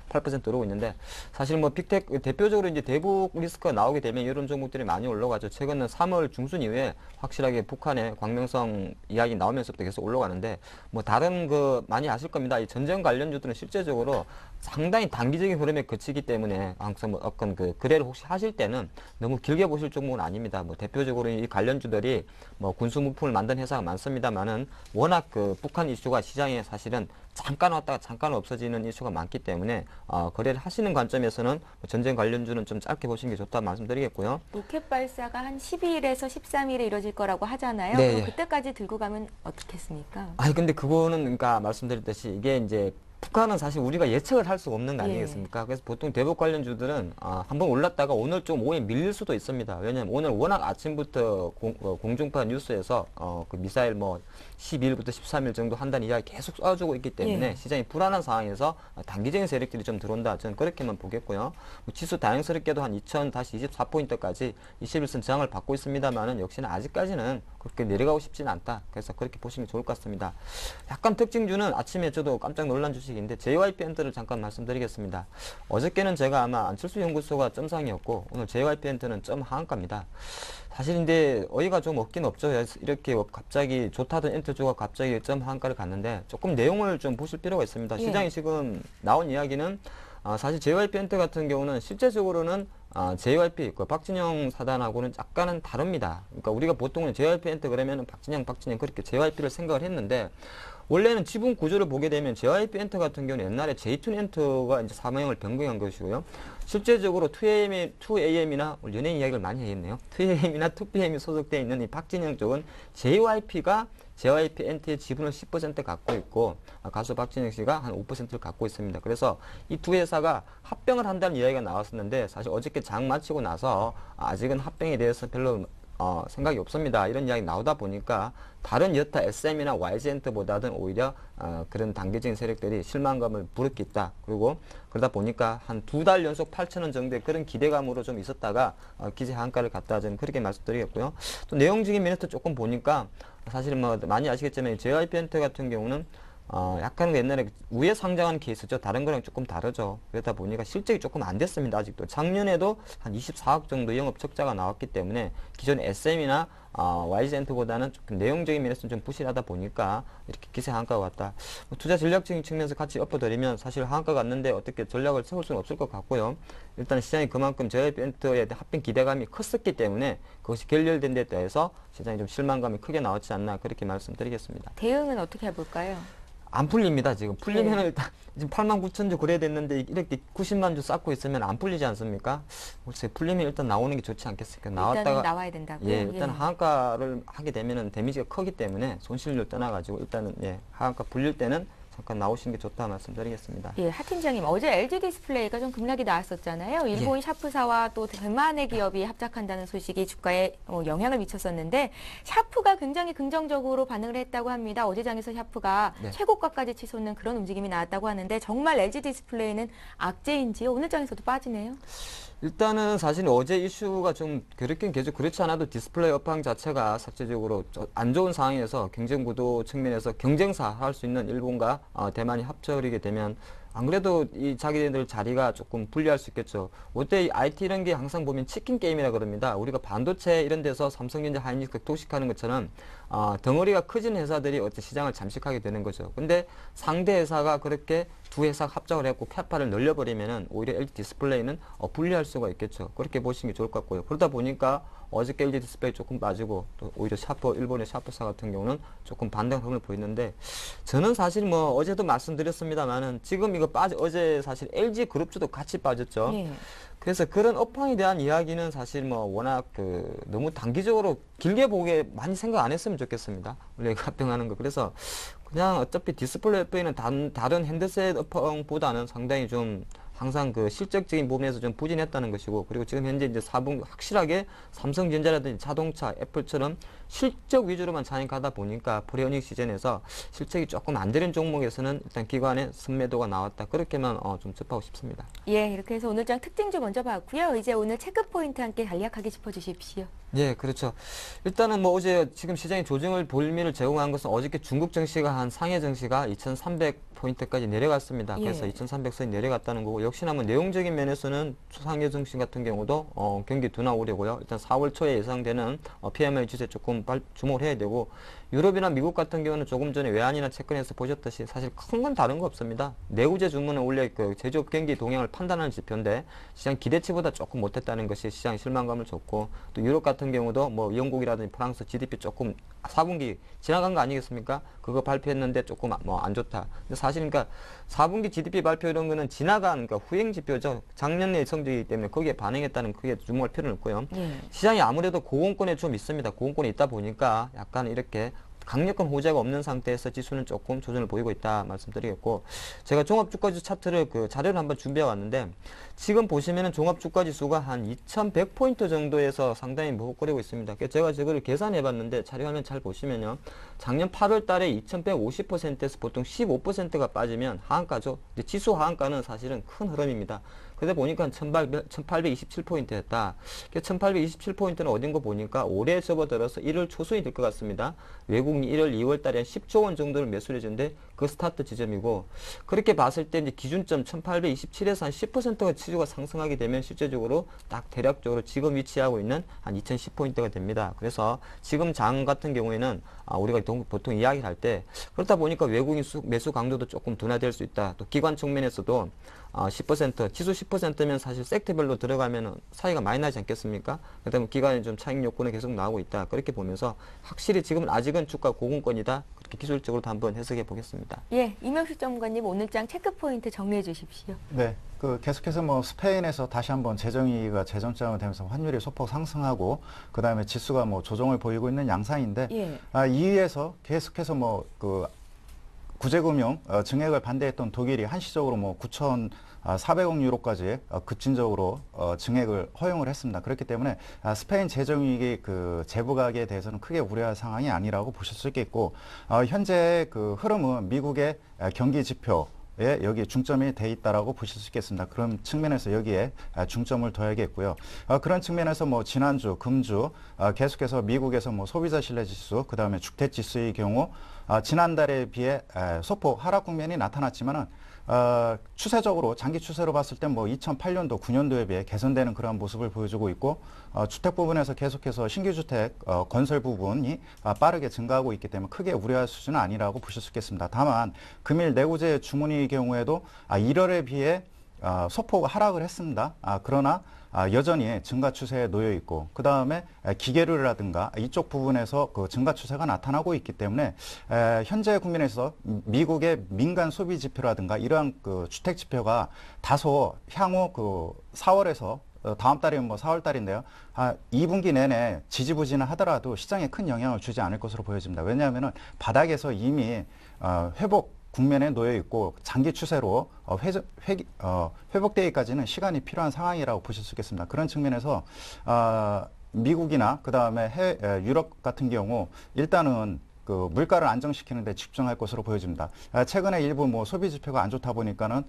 [SPEAKER 2] 8% 오르고 있는데 사실 뭐 빅텍 대표적으로 이제 대북 리스크가 나오게 되면 이런 종목들이 많이 올라가죠. 최근은 3월 중순 이후에 확실하게 북한의 광명성 이야기 나오면서부터 계속 올라가는데 뭐 다른 많이 아실 겁니다. 이 전쟁 관련주들은 실제적으로 상당히 단기적인 흐름에 그치기 때문에 항상 뭐 어떤 거래를 혹시 하실 때는 너무 길게 보실 종목은 아닙니다. 뭐 대표적으로 이 관련주들이 뭐 군수무품을 만든 회사가 많습니다만은 워낙 북한 이슈가 시장에 사실은 잠깐 왔다가 잠깐 없어지는 이슈가 많기 때문에 거래를 하시는 관점에서는 전쟁 관련주는 좀 짧게 보시는 게 좋다 말씀드리겠고요.
[SPEAKER 1] 로켓 발사가 한 12일에서 13일에 이뤄질 거라고 하잖아요.
[SPEAKER 2] 네,
[SPEAKER 1] 그럼
[SPEAKER 2] 예.
[SPEAKER 1] 그때까지 들고 가면 어떻겠습니까?
[SPEAKER 2] 아니 근데 그거는 그러니까 말씀드렸듯이 이게 이제 북한은 사실 우리가 예측을 할 수 없는 거
[SPEAKER 1] 예.
[SPEAKER 2] 아니겠습니까? 그래서 보통 대북 관련주들은 한번 올랐다가 오늘 좀 오후에 밀릴 수도 있습니다. 왜냐하면 오늘 워낙 아침부터 공중파 뉴스에서 그 미사일 뭐 12일부터 13일 정도 한다는 이야기 계속 쏴주고 있기 때문에
[SPEAKER 1] 예.
[SPEAKER 2] 시장이 불안한 상황에서 단기적인 세력들이 좀 들어온다. 저는 그렇게만 보겠고요. 뭐 지수 다행스럽게도 한 2024포인트까지 21선 저항을 받고 있습니다만은 역시나 아직까지는 그렇게 내려가고 싶지는 않다. 그래서 그렇게 보시면 좋을 것 같습니다. 약간 특징주는 아침에 저도 깜짝 놀란 주식인데 JYP 엔터를 잠깐 말씀드리겠습니다. 어저께는 제가 아마 안철수 연구소가 점상이었고 오늘 JYP 엔터는 점 하한가입니다. 사실 근데 어이가 좀 없긴 없죠. 이렇게 갑자기 좋다던 엔터주가 갑자기 점 하한가를 갔는데 조금 내용을 좀 보실 필요가 있습니다.
[SPEAKER 1] 예.
[SPEAKER 2] 시장이 지금 나온 이야기는 사실 JYP 엔터 같은 경우는 실제적으로는 JYP, 박진영 사단하고는 약간은 다릅니다. 그러니까 우리가 보통은 JYP 엔터 그러면은 박진영 그렇게 JYP를 생각을 했는데 원래는 지분 구조를 보게 되면 JYP 엔터 같은 경우는 옛날에 J2 엔터가 이제 사명을 변경한 것이고요. 실제적으로 2AM이나 연예인 이야기를 많이 해야겠네요. 2AM이나 2PM이 소속되어 있는 이 박진영 쪽은 JYP가 JYP 엔터의 지분을 10% 갖고 있고 가수 박진영 씨가 한 5%를 갖고 있습니다. 그래서 이 두 회사가 합병을 한다는 이야기가 나왔었는데 사실 어저께 장 마치고 나서 아직은 합병에 대해서 별로 생각이 없습니다. 이런 이야기 나오다 보니까 다른 여타 SM이나 YG엔터보다는 오히려 그런 단기적인 세력들이 실망감을 부르겠다. 그리고 그러다 보니까 한 2달 연속 8,000원 정도의 그런 기대감으로 좀 있었다가 기재 한가를 갖다 저는 그렇게 말씀드리겠고요. 또 내용적인 면에서 조금 보니까 사실 뭐 많이 아시겠지만 JYP 엔터 같은 경우는 약간 옛날에 위에 상장한 케이스죠. 다른 거랑 조금 다르죠. 그러다 보니까 실적이 조금 안 됐습니다. 아직도. 작년에도 한 24억 정도 영업 적자가 나왔기 때문에 기존 SM이나 YG엔트보다는 조금 내용적인 면에서는 좀 부실하다 보니까 이렇게 기세 하한가가 왔다. 투자 전략적인 측면에서 같이 엎어드리면 사실 하한가가 왔는데 어떻게 전략을 세울 수는 없을 것 같고요. 일단 시장이 그만큼 저이벤트에 합병 기대감이 컸었기 때문에 그것이 결렬된 데 대해서 시장이 좀 실망감이 크게 나왔지 않나 그렇게 말씀드리겠습니다.
[SPEAKER 1] 대응은 어떻게 해볼까요?
[SPEAKER 2] 안 풀립니다. 지금 풀리면 일단 지금 89,000주 거래됐는데 이렇게 90만 주 쌓고 있으면 안 풀리지 않습니까? 글쎄 풀리면 일단 나오는 게 좋지 않겠습니까?
[SPEAKER 1] 일단은 나와야 된다고요?
[SPEAKER 2] 예, 일단 하한가를 하게 되면은 데미지가 크기 때문에 손실률 떠나가지고 일단은 하한가 풀릴 때는 잠깐 나오시는 게 좋다 말씀드리겠습니다.
[SPEAKER 1] 예, 하 팀장님 어제 LG 디스플레이가 좀 급락이 나왔었잖아요. 일본 샤프사와 또 대만의 기업이 합작한다는 소식이 주가에 영향을 미쳤었는데 샤프가 굉장히 긍정적으로 반응을 했다고 합니다. 어제 장에서 샤프가 최고가까지 치솟는 그런 움직임이 나왔다고 하는데 정말 LG 디스플레이는 악재인지요? 오늘 장에서도 빠지네요.
[SPEAKER 2] 일단은 사실 어제 이슈가 좀 그렇긴 계속 그렇지 않아도 디스플레이 업황 자체가 사체적으로 안 좋은 상황에서 경쟁 구도 측면에서 경쟁사 할 수 있는 일본과 대만이 합쳐지게 되면 안 그래도 이 자기들 자리가 조금 불리할 수 있겠죠. 그때 IT 이런 게 항상 보면 치킨 게임이라 그럽니다. 우리가 반도체 이런 데서 삼성전자, 하이닉스 도식하는 것처럼 덩어리가 커진 회사들이 어째 시장을 잠식하게 되는 거죠. 근데 상대 회사가 그렇게 두 회사가 합작을 했고 캐파를 늘려버리면은 오히려 LG 디스플레이는 불리할 수가 있겠죠. 그렇게 보시는 게 좋을 것 같고요. 그러다 보니까 어저께 LG 디스플레이 조금 빠지고 또 오히려 샤프, 일본의 샤프사 같은 경우는 조금 반등을 보이는데 저는 사실 뭐 어제도 말씀드렸습니다만은 지금 이거 어제 사실 LG 그룹주도 같이 빠졌죠. 그래서 그런 업황에 대한 이야기는 사실 뭐 워낙 너무 단기적으로 길게 보게 많이 생각 안 했으면 좋겠습니다. 원래 합병하는 거. 그래서 그냥 어차피 디스플레이 업황에는 다른 핸드셋 업황보다는 상당히 좀 항상 그 실적적인 부분에서 좀 부진했다는 것이고, 그리고 지금 현재 이제 4분기 확실하게 삼성전자라든지 자동차, 애플처럼 실적 위주로만 차익하다 보니까 프리어닝 시즌에서 실적이 조금 안 되는 종목에서는 일단 기관의 선매도가 나왔다. 그렇게만 좀 접하고 싶습니다.
[SPEAKER 1] 예, 이렇게 해서 오늘 장 특징 좀 먼저 봤고요. 이제 오늘 체크 포인트 함께 간략하게 짚어주십시오.
[SPEAKER 2] 예, 그렇죠. 일단은 뭐 어제 지금 시장이 조정을 볼미를 제공한 것은 어저께 중국 증시가 한 상해 증시가 2,300포인트까지 내려갔습니다. 그래서 2,300선이 내려갔다는 거고, 역시나 뭐 내용적인 면에서는 상해 증시 같은 경우도 경기 둔화 우려고요. 일단 4월 초에 예상되는 PMI 지수에 조금 주목을 해야 되고, 유럽이나 미국 같은 경우는 조금 전에 외환이나 채권에서 보셨듯이 사실 큰 건 다른 거 없습니다. 내구재 주문은 원래 그 제조업 경기 동향을 판단하는 지표인데 시장 기대치보다 조금 못했다는 것이 시장 실망감을 줬고, 또 유럽 같은 경우도 뭐 영국이라든지 프랑스 GDP 조금 4분기 지나간 거 아니겠습니까? 그거 발표했는데 조금 뭐 안 좋다. 근데 사실 그러니까 4분기 GDP 발표 이런 거는 지나간 그러니까 후행 지표죠. 작년의 성적이기 때문에 거기에 반응했다는 크게 주목할 필요는 없고요. 시장이 아무래도 고공권에 좀 있습니다. 고공권에 있다 보니까 약간 이렇게 강력한 호재가 없는 상태에서 지수는 조금 조정을 보이고 있다 말씀드리겠고, 제가 종합주가지수 차트를 자료를 한번 준비해 왔는데 지금 보시면은 종합주가지수가 한 2100포인트 정도에서 상당히 머뭇거리고 있습니다. 제가 저거를 계산해 봤는데 자료 화면 잘 보시면요, 작년 8월 달에 2150%에서 보통 15%가 빠지면 하한가죠. 근데 지수 하한가는 사실은 큰 흐름입니다. 그러다 보니까 1827포인트였다. 1827포인트는 어딘 거 보니까 올해 접어들어서 1월 초순이 될 것 같습니다. 외국인이 1월, 2월 달에 10조 원 정도를 매수를 해준데 그 스타트 지점이고, 그렇게 봤을 때 이제 기준점 1827에서 한 10%가 지수가 상승하게 되면 실제적으로 딱 대략적으로 지금 위치하고 있는 한 2010포인트가 됩니다. 그래서 지금 장 같은 경우에는 우리가 보통 이야기를 할 때 그렇다 보니까 외국인 매수 강도도 조금 둔화될 수 있다. 또 기관 측면에서도 10%, 지수 10%면 사실 섹터별로 들어가면 사이가 많이 나지 않겠습니까? 그다음에 기관이 좀 차익 요건이 계속 나오고 있다. 그렇게 보면서 확실히 지금은 아직은 주가 고공권이다. 그렇게 기술적으로도 한번 해석해 보겠습니다.
[SPEAKER 1] 예, 이명식 전문가님 오늘 장 체크 포인트 정리해 주십시오.
[SPEAKER 3] 네. 계속해서 뭐 스페인에서 다시 한번 재정위기가 재정장을 되면서 환율이 소폭 상승하고, 그 다음에 지수가 뭐 조정을 보이고 있는 양상인데, 이에서 계속해서 뭐 구제금융 증액을 반대했던 독일이 한시적으로 뭐 9,400억 유로까지 급진적으로 증액을 허용을 했습니다. 그렇기 때문에 스페인 재정위기 재부각에 대해서는 크게 우려할 상황이 아니라고 보실 수 있겠고, 현재 흐름은 미국의 경기 지표, 여기 중점이 돼 있다라고 보실 수 있겠습니다. 그런 측면에서 여기에 중점을 둬야겠고요. 그런 측면에서 뭐 지난주, 금주 계속해서 미국에서 뭐 소비자 신뢰 지수, 그 다음에 주택 지수의 경우 지난달에 비해 소폭 하락 국면이 나타났지만은 추세적으로 장기 추세로 봤을 때 뭐 2008년도, 9년도에 비해 개선되는 그러한 모습을 보여주고 있고 주택 부분에서 계속해서 신규 주택 건설 부분이 빠르게 증가하고 있기 때문에 크게 우려할 수준은 아니라고 보실 수 있겠습니다. 다만 금일 내구재 주문의 경우에도 1월에 비해 소폭 하락을 했습니다. 그러나 여전히 증가 추세에 놓여 있고 그 다음에 기계류라든가 이쪽 부분에서 그 증가 추세가 나타나고 있기 때문에 현재 국면에서 미국의 민간 소비 지표라든가 이러한 그 주택 지표가 다소 향후 그 4월에서 다음 달이면 뭐 4월 달인데요. 2분기 내내 지지부진을 하더라도 시장에 큰 영향을 주지 않을 것으로 보여집니다. 왜냐하면은 바닥에서 이미 회복 국면에 놓여 있고 장기 추세로 회복되기까지는 시간이 필요한 상황이라고 보실 수 있겠습니다. 그런 측면에서 미국이나 그 다음에 유럽 같은 경우 일단은 그 물가를 안정시키는 데 집중할 것으로 보여집니다. 최근에 일부 뭐 소비 지표가 안 좋다 보니까는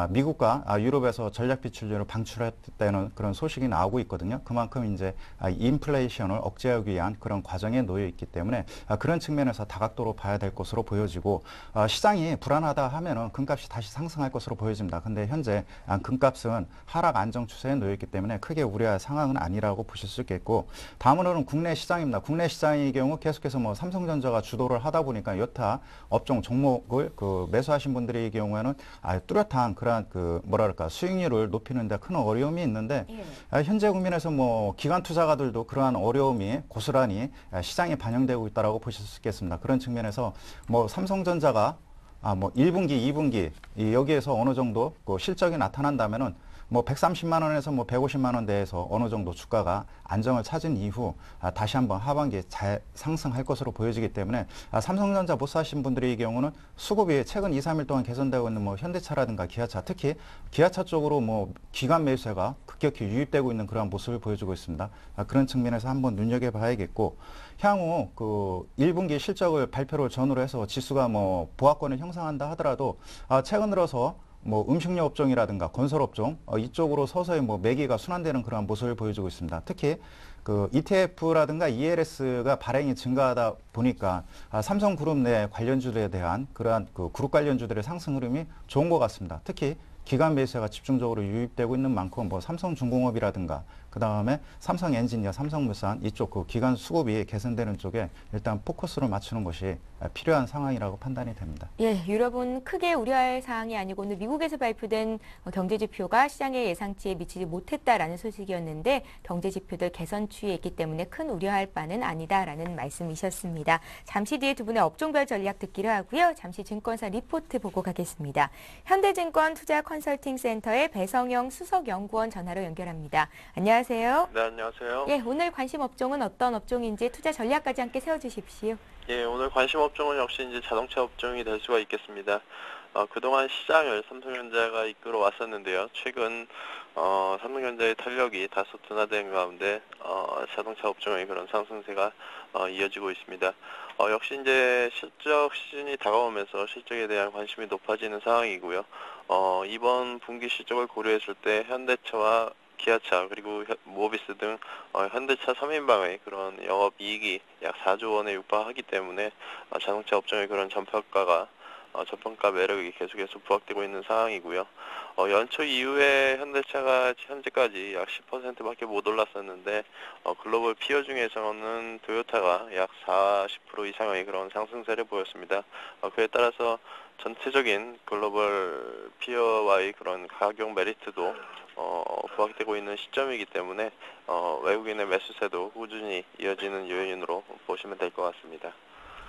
[SPEAKER 3] 미국과 유럽에서 전략 비축률을 방출했다는 그런 소식이 나오고 있거든요. 그만큼 이제 인플레이션을 억제하기 위한 그런 과정에 놓여 있기 때문에 그런 측면에서 다각도로 봐야 될 것으로 보여지고 시장이 불안하다 하면은 금값이 다시 상승할 것으로 보여집니다. 근데 현재 금값은 하락 안정 추세에 놓여 있기 때문에 크게 우려할 상황은 아니라고 보실 수 있겠고 다음으로는 국내 시장입니다. 국내 시장의 경우 계속해서 뭐 삼성전자가 주도를 하다 보니까 여타 업종 종목을 그 매수하신 분들의 경우에는 뚜렷한 그러한 그 뭐랄까 수익률을 높이는 데 큰 어려움이 있는데 현재 국면에서 뭐 기관 투자가들도 그러한 어려움이 고스란히 시장에 반영되고 있다라고 보실 수 있겠습니다. 그런 측면에서 뭐 삼성전자가 뭐 1분기, 2분기 여기에서 어느 정도 그 실적이 나타난다면은 뭐 130만 원에서 뭐 150만 원대에서 어느 정도 주가가 안정을 찾은 이후 다시 한번 하반기에 잘 상승할 것으로 보여지기 때문에 삼성전자 못 사신 분들의 경우는 수급이 최근 2, 3일 동안 개선되고 있는 뭐 현대차라든가 기아차, 특히 기아차 쪽으로 뭐 기관 매수세가 급격히 유입되고 있는 그러한 모습을 보여주고 있습니다. 그런 측면에서 한번 눈여겨봐야겠고 향후 그 1분기 실적을 발표를 전후로 해서 지수가 뭐 보합권을 형성한다 하더라도 최근 들어서 뭐 음식료 업종이라든가 건설 업종 이쪽으로 서서히 뭐 매기가 순환되는 그런 모습을 보여주고 있습니다. 특히 그 ETF라든가 ELS가 발행이 증가하다 보니까 삼성그룹 내 관련주들에 대한 그러한 그 그룹 관련주들의 상승 흐름이 좋은 것 같습니다. 특히 기관 매수세가 집중적으로 유입되고 있는 만큼 뭐 삼성중공업이라든가 그 다음에 삼성엔지니어, 삼성물산 이쪽 그 기관 수급이 개선되는 쪽에 일단 포커스를 맞추는 것이 필요한 상황이라고 판단이 됩니다.
[SPEAKER 1] 예, 유럽은 크게 우려할 사항이 아니고 오늘 미국에서 발표된 경제 지표가 시장의 예상치에 미치지 못했다라는 소식이었는데 경제 지표들 개선 추이에 있기 때문에 큰 우려할 바는 아니다라는 말씀이셨습니다. 잠시 뒤에 두 분의 업종별 전략 듣기로 하고요. 잠시 증권사 리포트 보고 가겠습니다. 현대증권 투자 컨설팅 센터의 배성영 수석연구원 전화로 연결합니다. 안녕하세요.
[SPEAKER 8] 네, 안녕하세요.
[SPEAKER 1] 예, 오늘 관심 업종은 어떤 업종인지 투자 전략까지 함께 세워주십시오.
[SPEAKER 8] 예, 오늘 관심 업종은 역시 이제 자동차 업종이 될 수가 있겠습니다. 그동안 시장을 삼성전자가 이끌어 왔었는데요. 최근 삼성전자의 탄력이 다소 둔화된 가운데 자동차 업종의 그런 상승세가 이어지고 있습니다. 역시 이제 실적 시즌이 다가오면서 실적에 대한 관심이 높아지는 상황이고요. 이번 분기 실적을 고려했을 때 현대차와 기아차 그리고 모비스 등 현대차 3인방의 그런 영업이익이 약 4조 원에 육박하기 때문에 자동차 업종의 그런 저평가 매력이 계속해서 부각되고 있는 상황이고요. 연초 이후에 현대차가 현재까지 약 10%밖에 못 올랐었는데 글로벌 피어 중에서는 토요타가 약 40% 이상의 그런 상승세를 보였습니다. 그에 따라서 전체적인 글로벌 피어와의 그런 가격 메리트도 부각되고 있는 시점이기 때문에 외국인의 매수세도 꾸준히 이어지는 요인으로 보시면 될 것 같습니다.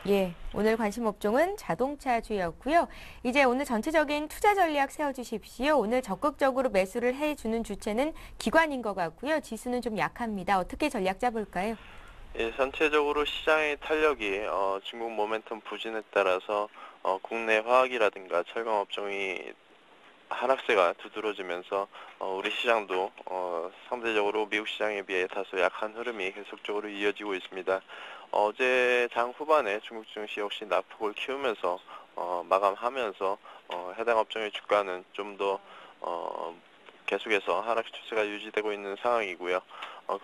[SPEAKER 1] 예, 오늘 관심 업종은 자동차주였고요. 이제 오늘 전체적인 투자 전략 세워주십시오. 오늘 적극적으로 매수를 해주는 주체는 기관인 것 같고요. 지수는 좀 약합니다. 어떻게 전략 짜볼까요?
[SPEAKER 8] 예, 전체적으로 시장의 탄력이 중국 모멘텀 부진에 따라서 국내 화학이라든가 철강 업종이 하락세가 두드러지면서 우리 시장도 상대적으로 미국 시장에 비해 다소 약한 흐름이 계속적으로 이어지고 있습니다. 어제 장 후반에 중국 증시 역시 낙폭을 키우면서 마감하면서 해당 업종의 주가는 좀 더 계속해서 하락 추세가 유지되고 있는 상황이고요.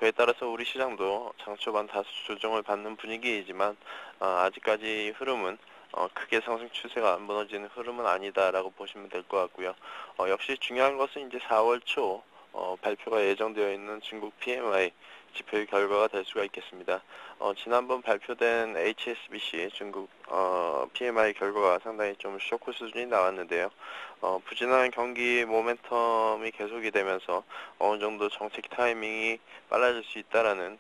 [SPEAKER 8] 그에 따라서 우리 시장도 장 초반 다소 조정을 받는 분위기이지만 아직까지 흐름은 크게 상승 추세가 안 무너지는 흐름은 아니다라고 보시면 될 것 같고요. 역시 중요한 것은 이제 4월 초 발표가 예정되어 있는 중국 PMI 지표 결과가 될 수가 있겠습니다. 지난번 발표된 HSBC 중국 PMI 결과가 상당히 좀 쇼크 수준이 나왔는데요. 부진한 경기 모멘텀이 계속이 되면서 어느 정도 정책 타이밍이 빨라질 수 있다라는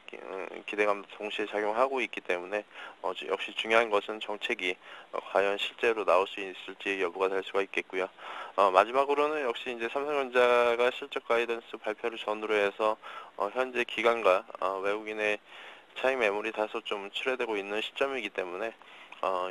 [SPEAKER 8] 기대감도 동시에 작용하고 있기 때문에 역시 중요한 것은 정책이 과연 실제로 나올 수 있을지 여부가 될 수가 있겠고요. 마지막으로는 역시 이제 삼성전자가 실적 가이던스 발표를 전후로 해서 현재 기관과 외국인의 차익 매물이 다소 좀 출회되고 있는 시점이기 때문에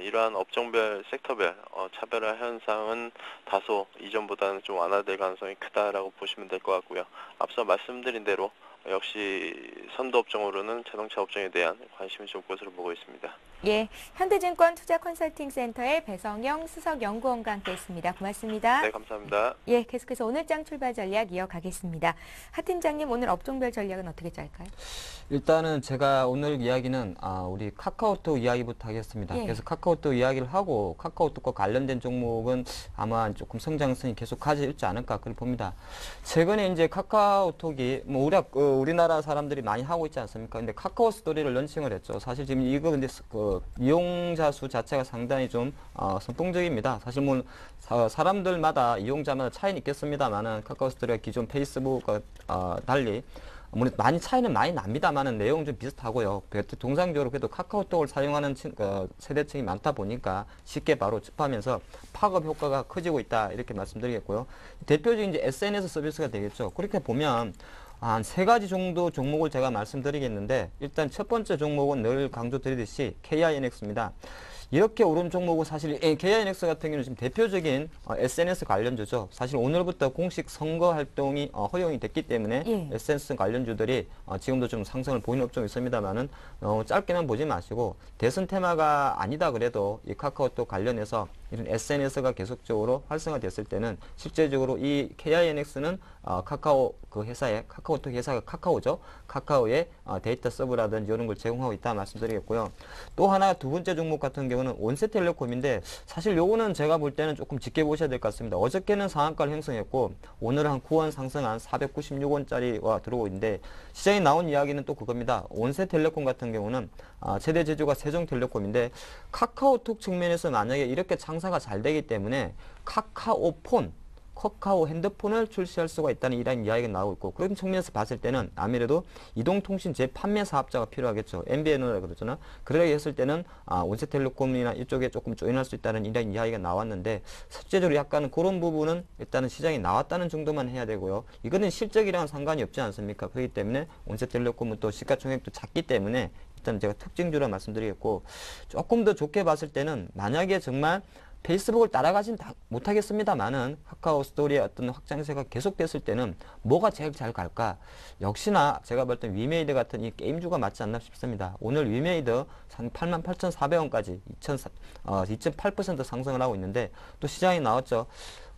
[SPEAKER 8] 이러한 업종별, 섹터별 차별화 현상은 다소 이전보다는 좀 완화될 가능성이 크다라고 보시면 될 것 같고요. 앞서 말씀드린 대로 역시 선도 업종으로는 자동차 업종에 대한 관심이 좋을 것으로 보고 있습니다.
[SPEAKER 1] 예, 현대증권 투자 컨설팅 센터의 배성영 수석 연구원과 함께했습니다. 고맙습니다.
[SPEAKER 8] 네, 감사합니다.
[SPEAKER 1] 예, 계속해서 오늘 장 출발 전략 이어가겠습니다. 하 팀장님, 오늘 업종별 전략은 어떻게 짤까요?
[SPEAKER 2] 일단은 제가 오늘 이야기는 우리 카카오톡 이야기부터 하겠습니다.
[SPEAKER 1] 예.
[SPEAKER 2] 그래서 카카오톡 이야기를 하고 카카오톡과 관련된 종목은 아마 조금 성장성이 계속 가지지 않을까 그렇게 봅니다. 최근에 이제 카카오톡이 뭐 우리나라 사람들이 많이 하고 있지 않습니까? 근데 카카오 스토리를 런칭을 했죠. 사실 지금 이거 근데 이용자 수 자체가 상당히 좀 선풍적입니다. 사실 뭐 사람들마다 이용자마다 차이는 있겠습니다만은 카카오 스토리가 기존 페이스북과 달리 물론 많이 차이는 많이 납니다만은 내용은 좀 비슷하고요. 동상적으로 그래도 카카오톡을 사용하는 세대층이 많다 보니까 쉽게 바로 접하면서 파급 효과가 커지고 있다 이렇게 말씀드리겠고요. 대표적인 이제 SNS 서비스가 되겠죠. 그렇게 보면 한 3가지 정도 종목을 제가 말씀드리겠는데 일단 첫 번째 종목은 늘 강조드리듯이 KINX입니다. 이렇게 오른 종목은 사실 KINX 같은 경우는 지금 대표적인 SNS 관련주죠. 사실 오늘부터 공식 선거 활동이 허용이 됐기 때문에 SNS 관련주들이 지금도 좀 상승을 보이는 업종이 있습니다만은 짧게만 보지 마시고 대선 테마가 아니다 그래도 이 카카오톡 관련해서 이런 SNS가 계속적으로 활성화됐을 때는 실제적으로 이 KINX는 카카오 카카오톡 회사가 카카오죠. 카카오의 데이터 서브라든지 이런 걸 제공하고 있다 말씀드리겠고요. 또 하나 두 번째 종목 같은 경우는 온세텔레콤인데 사실 요거는 제가 볼 때는 조금 지켜보셔야 될 것 같습니다. 어저께는 상한가를 형성했고 오늘은 한 9원 상승한 496원짜리가 들어오고 있는데 시장에 나온 이야기는 또 그겁니다. 온세텔레콤 같은 경우는 최대 제조가 세종텔레콤인데 카카오톡 측면에서 만약에 이렇게 장사가 잘 되기 때문에 카카오 핸드폰을 출시할 수가 있다는 이런 이야기가 나오고 있고 그런 측면에서 봤을 때는 아무래도 이동통신 재판매 사업자가 필요하겠죠. MVNO라고 그러잖아. 그러게 했을 때는 온세텔레콤이나 이쪽에 조금 조인할 수 있다는 이런 이야기가 나왔는데 실제적으로 약간 그런 부분은 일단은 시장에 나왔다는 정도만 해야 되고요. 이거는 실적이랑은 상관이 없지 않습니까? 그렇기 때문에 온세텔레콤은 또 시가총액도 작기 때문에 일단 제가 특징주로 말씀드리겠고 조금 더 좋게 봤을 때는 만약에 정말 페이스북을 따라가진 못하겠습니다만은 카카오 스토리의 어떤 확장세가 계속됐을 때는 뭐가 제일 잘 갈까? 역시나 제가 볼 때 위메이드 같은 이 게임주가 맞지 않나 싶습니다. 오늘 위메이드 88,400원까지 2.8% 상승을 하고 있는데 또 시장에 나왔죠.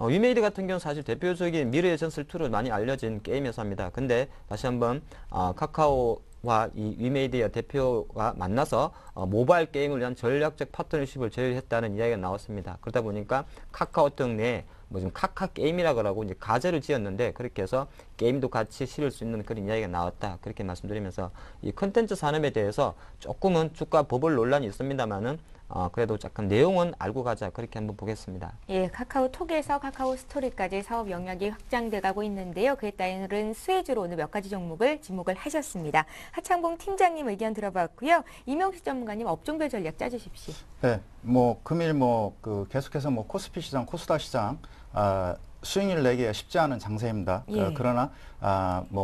[SPEAKER 2] 위메이드 같은 경우는 사실 대표적인 미래의 전설2로 많이 알려진 게임 회사입니다. 근데 다시 한번 카카오와 이 위메이드의 대표가 만나서 모바일 게임을 위한 전략적 파트너십을 제휴했다는 이야기가 나왔습니다. 그러다 보니까 카카오톡 내에 지금 카카 게임이라 그러고 이제 가제를 지었는데 그렇게 해서 게임도 같이 실을 수 있는 그런 이야기가 나왔다. 그렇게 말씀드리면서 이 컨텐츠 산업에 대해서 조금은 주가 버블 논란이 있습니다만은 그래도 약간 내용은 알고 가자. 그렇게 한번 보겠습니다.
[SPEAKER 1] 예, 카카오톡에서 카카오 스토리까지 사업 영역이 확장돼 가고 있는데요. 그에 따른 수혜주로 오늘 몇 가지 종목을 지목을 하셨습니다. 하창봉 팀장님 의견 들어봤고요. 이명식 전문가님 업종별 전략 짜주십시오.
[SPEAKER 3] 네, 금일 계속해서 코스피 시장, 코스닥 시장 수익률 내기가 쉽지 않은 장세입니다.
[SPEAKER 1] 예.
[SPEAKER 3] 그러나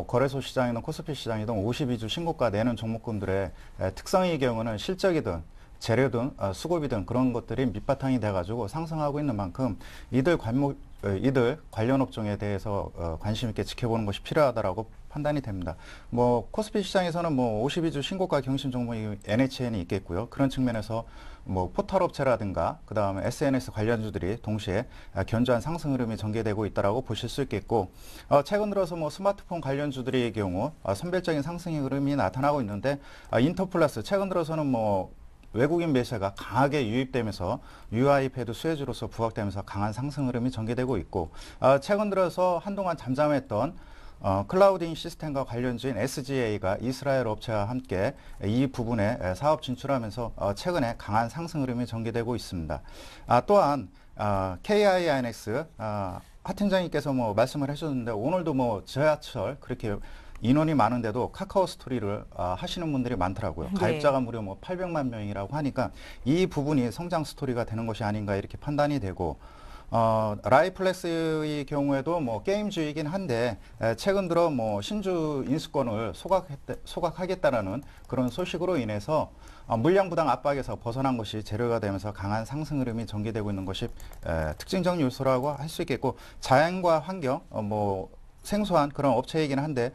[SPEAKER 3] 거래소 시장이든 코스피 시장이든 52주 신고가 내는 종목군들의 특성의 경우는 실적이든 재료든 수급이든 그런 것들이 밑바탕이 돼가지고 상승하고 있는 만큼 이들 이들 관련 업종에 대해서 관심 있게 지켜보는 것이 필요하다라고 판단이 됩니다. 뭐 코스피 시장에서는 뭐 52주 신고가 경신 종목이 NHN이 있겠고요. 그런 측면에서 뭐 포털 업체라든가 그다음에 SNS 관련주들이 동시에 견조한 상승 흐름이 전개되고 있다라고 보실 수 있겠고, 최근 들어서 뭐 스마트폰 관련주들의 경우 선별적인 상승 흐름이 나타나고 있는데, 인터플러스 최근 들어서는 뭐 외국인 매수가 강하게 유입되면서 UiPad 수혜주로서 부각되면서 강한 상승 흐름이 전개되고 있고, 최근 들어서 한동안 잠잠했던 클라우딩 시스템과 관련주인 SGA가 이스라엘 업체와 함께 이 부분에 사업 진출하면서 최근에 강한 상승 흐름이 전개되고 있습니다. 또한 KINX 하 팀장님께서 뭐 말씀을 해주셨는데, 오늘도 뭐 지하철 그렇게 인원이 많은데도 카카오 스토리를 하시는 분들이 많더라고요.
[SPEAKER 1] 네.
[SPEAKER 3] 가입자가 무려 뭐 800만 명이라고 하니까 이 부분이 성장 스토리가 되는 것이 아닌가 이렇게 판단이 되고, 라이플렉스의 경우에도 뭐 게임주이긴 한데 최근 들어 뭐 신주 인수권을 소각하겠다라는 그런 소식으로 인해서 물량 부담 압박에서 벗어난 것이 재료가 되면서 강한 상승 흐름이 전개되고 있는 것이 특징적 요소라고 할 수 있겠고, 자연과 환경 뭐 생소한 그런 업체이긴 한데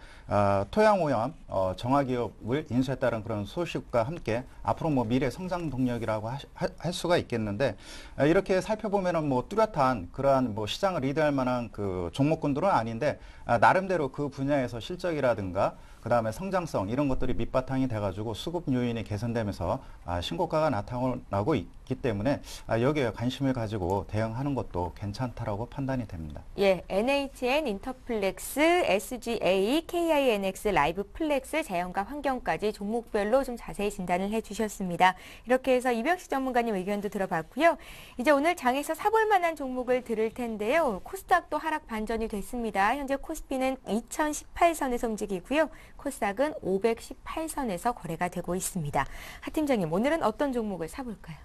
[SPEAKER 3] 토양오염 정화기업을 인수했다는 그런 소식과 함께 앞으로 뭐 미래 성장 동력이라고 할 수가 있겠는데, 이렇게 살펴보면은 뭐 뚜렷한 그러한 뭐 시장을 리드할 만한 그 종목군들은 아닌데, 나름대로 그 분야에서 실적이라든가 그다음에 성장성 이런 것들이 밑바탕이 돼가지고 수급 요인이 개선되면서 신고가가 나타나고 있기 때문에 여기에 관심을 가지고 대응하는 것도 괜찮다라고 판단이 됩니다.
[SPEAKER 1] 예, NHN, 인터플렉스, SGA, KINX, 라이브플렉스, 자연과 환경까지 종목별로 좀 자세히 진단을 해주셨습니다. 이렇게 해서 이병식 전문가님 의견도 들어봤고요. 이제 오늘 장에서 사볼 만한 종목을 들을 텐데요. 코스닥도 하락 반전이 됐습니다. 현재 코스피는 2018선에서 움직이고요. 코스닥은 518선에서 거래가 되고 있습니다. 하 팀장님, 오늘은 어떤 종목을 사볼까요?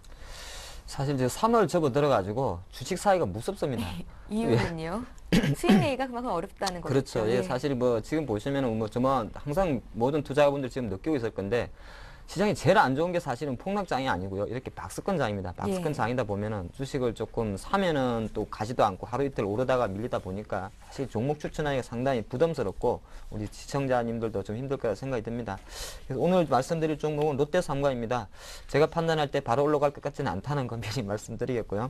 [SPEAKER 2] 사실 이제 3월 접어들어가지고 주식 사기가 무섭습니다.
[SPEAKER 1] 이유는요? 수익 내기가 그만큼 어렵다는 거죠.
[SPEAKER 2] 그렇죠. 예, 사실 뭐 지금 보시면은 뭐 정말 항상 모든 투자자분들 지금 느끼고 있을 건데, 시장이 제일 안 좋은 게 사실은 폭락장이 아니고요. 이렇게 박스권장입니다. 박스권장이다 보면은 주식을 조금 사면은 또 가지도 않고 하루 이틀 오르다가 밀리다 보니까 사실 종목 추천하기가 상당히 부담스럽고 우리 시청자님들도 좀 힘들 거라 생각이 듭니다. 그래서 오늘 말씀드릴 종목은 롯데삼과입니다. 제가 판단할 때 바로 올라갈 것 같지는 않다는 건 미리 말씀드리겠고요.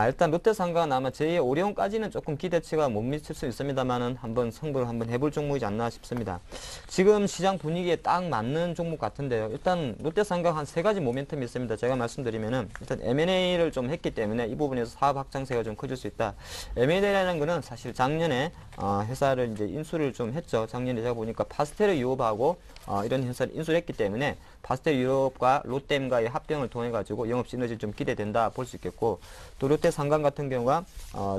[SPEAKER 2] 일단 롯데삼과는 아마 제2의 오리온까지는 조금 기대치가 못 미칠 수 있습니다만은 한번 승부를 한번 해볼 종목이지 않나 싶습니다. 지금 시장 분위기에 딱 맞는 종목 같은데요. 일단 롯데삼과 한 3가지 모멘텀이 있습니다. 제가 말씀드리면은 일단 M&A를 좀 했기 때문에 이 부분에서 사업 확장세가 좀 커질 수 있다. M&A라는 거는 사실 작년에 회사를 이제 인수를 좀 했죠. 작년에 제가 보니까 파스텔 유업하고 이런 회사를 인수를 했기 때문에 파스텔 유럽과 롯데엠과의 합병을 통해 가지고 영업 시너지 좀 기대된다 볼 수 있겠고, 또 롯데삼강 같은 경우가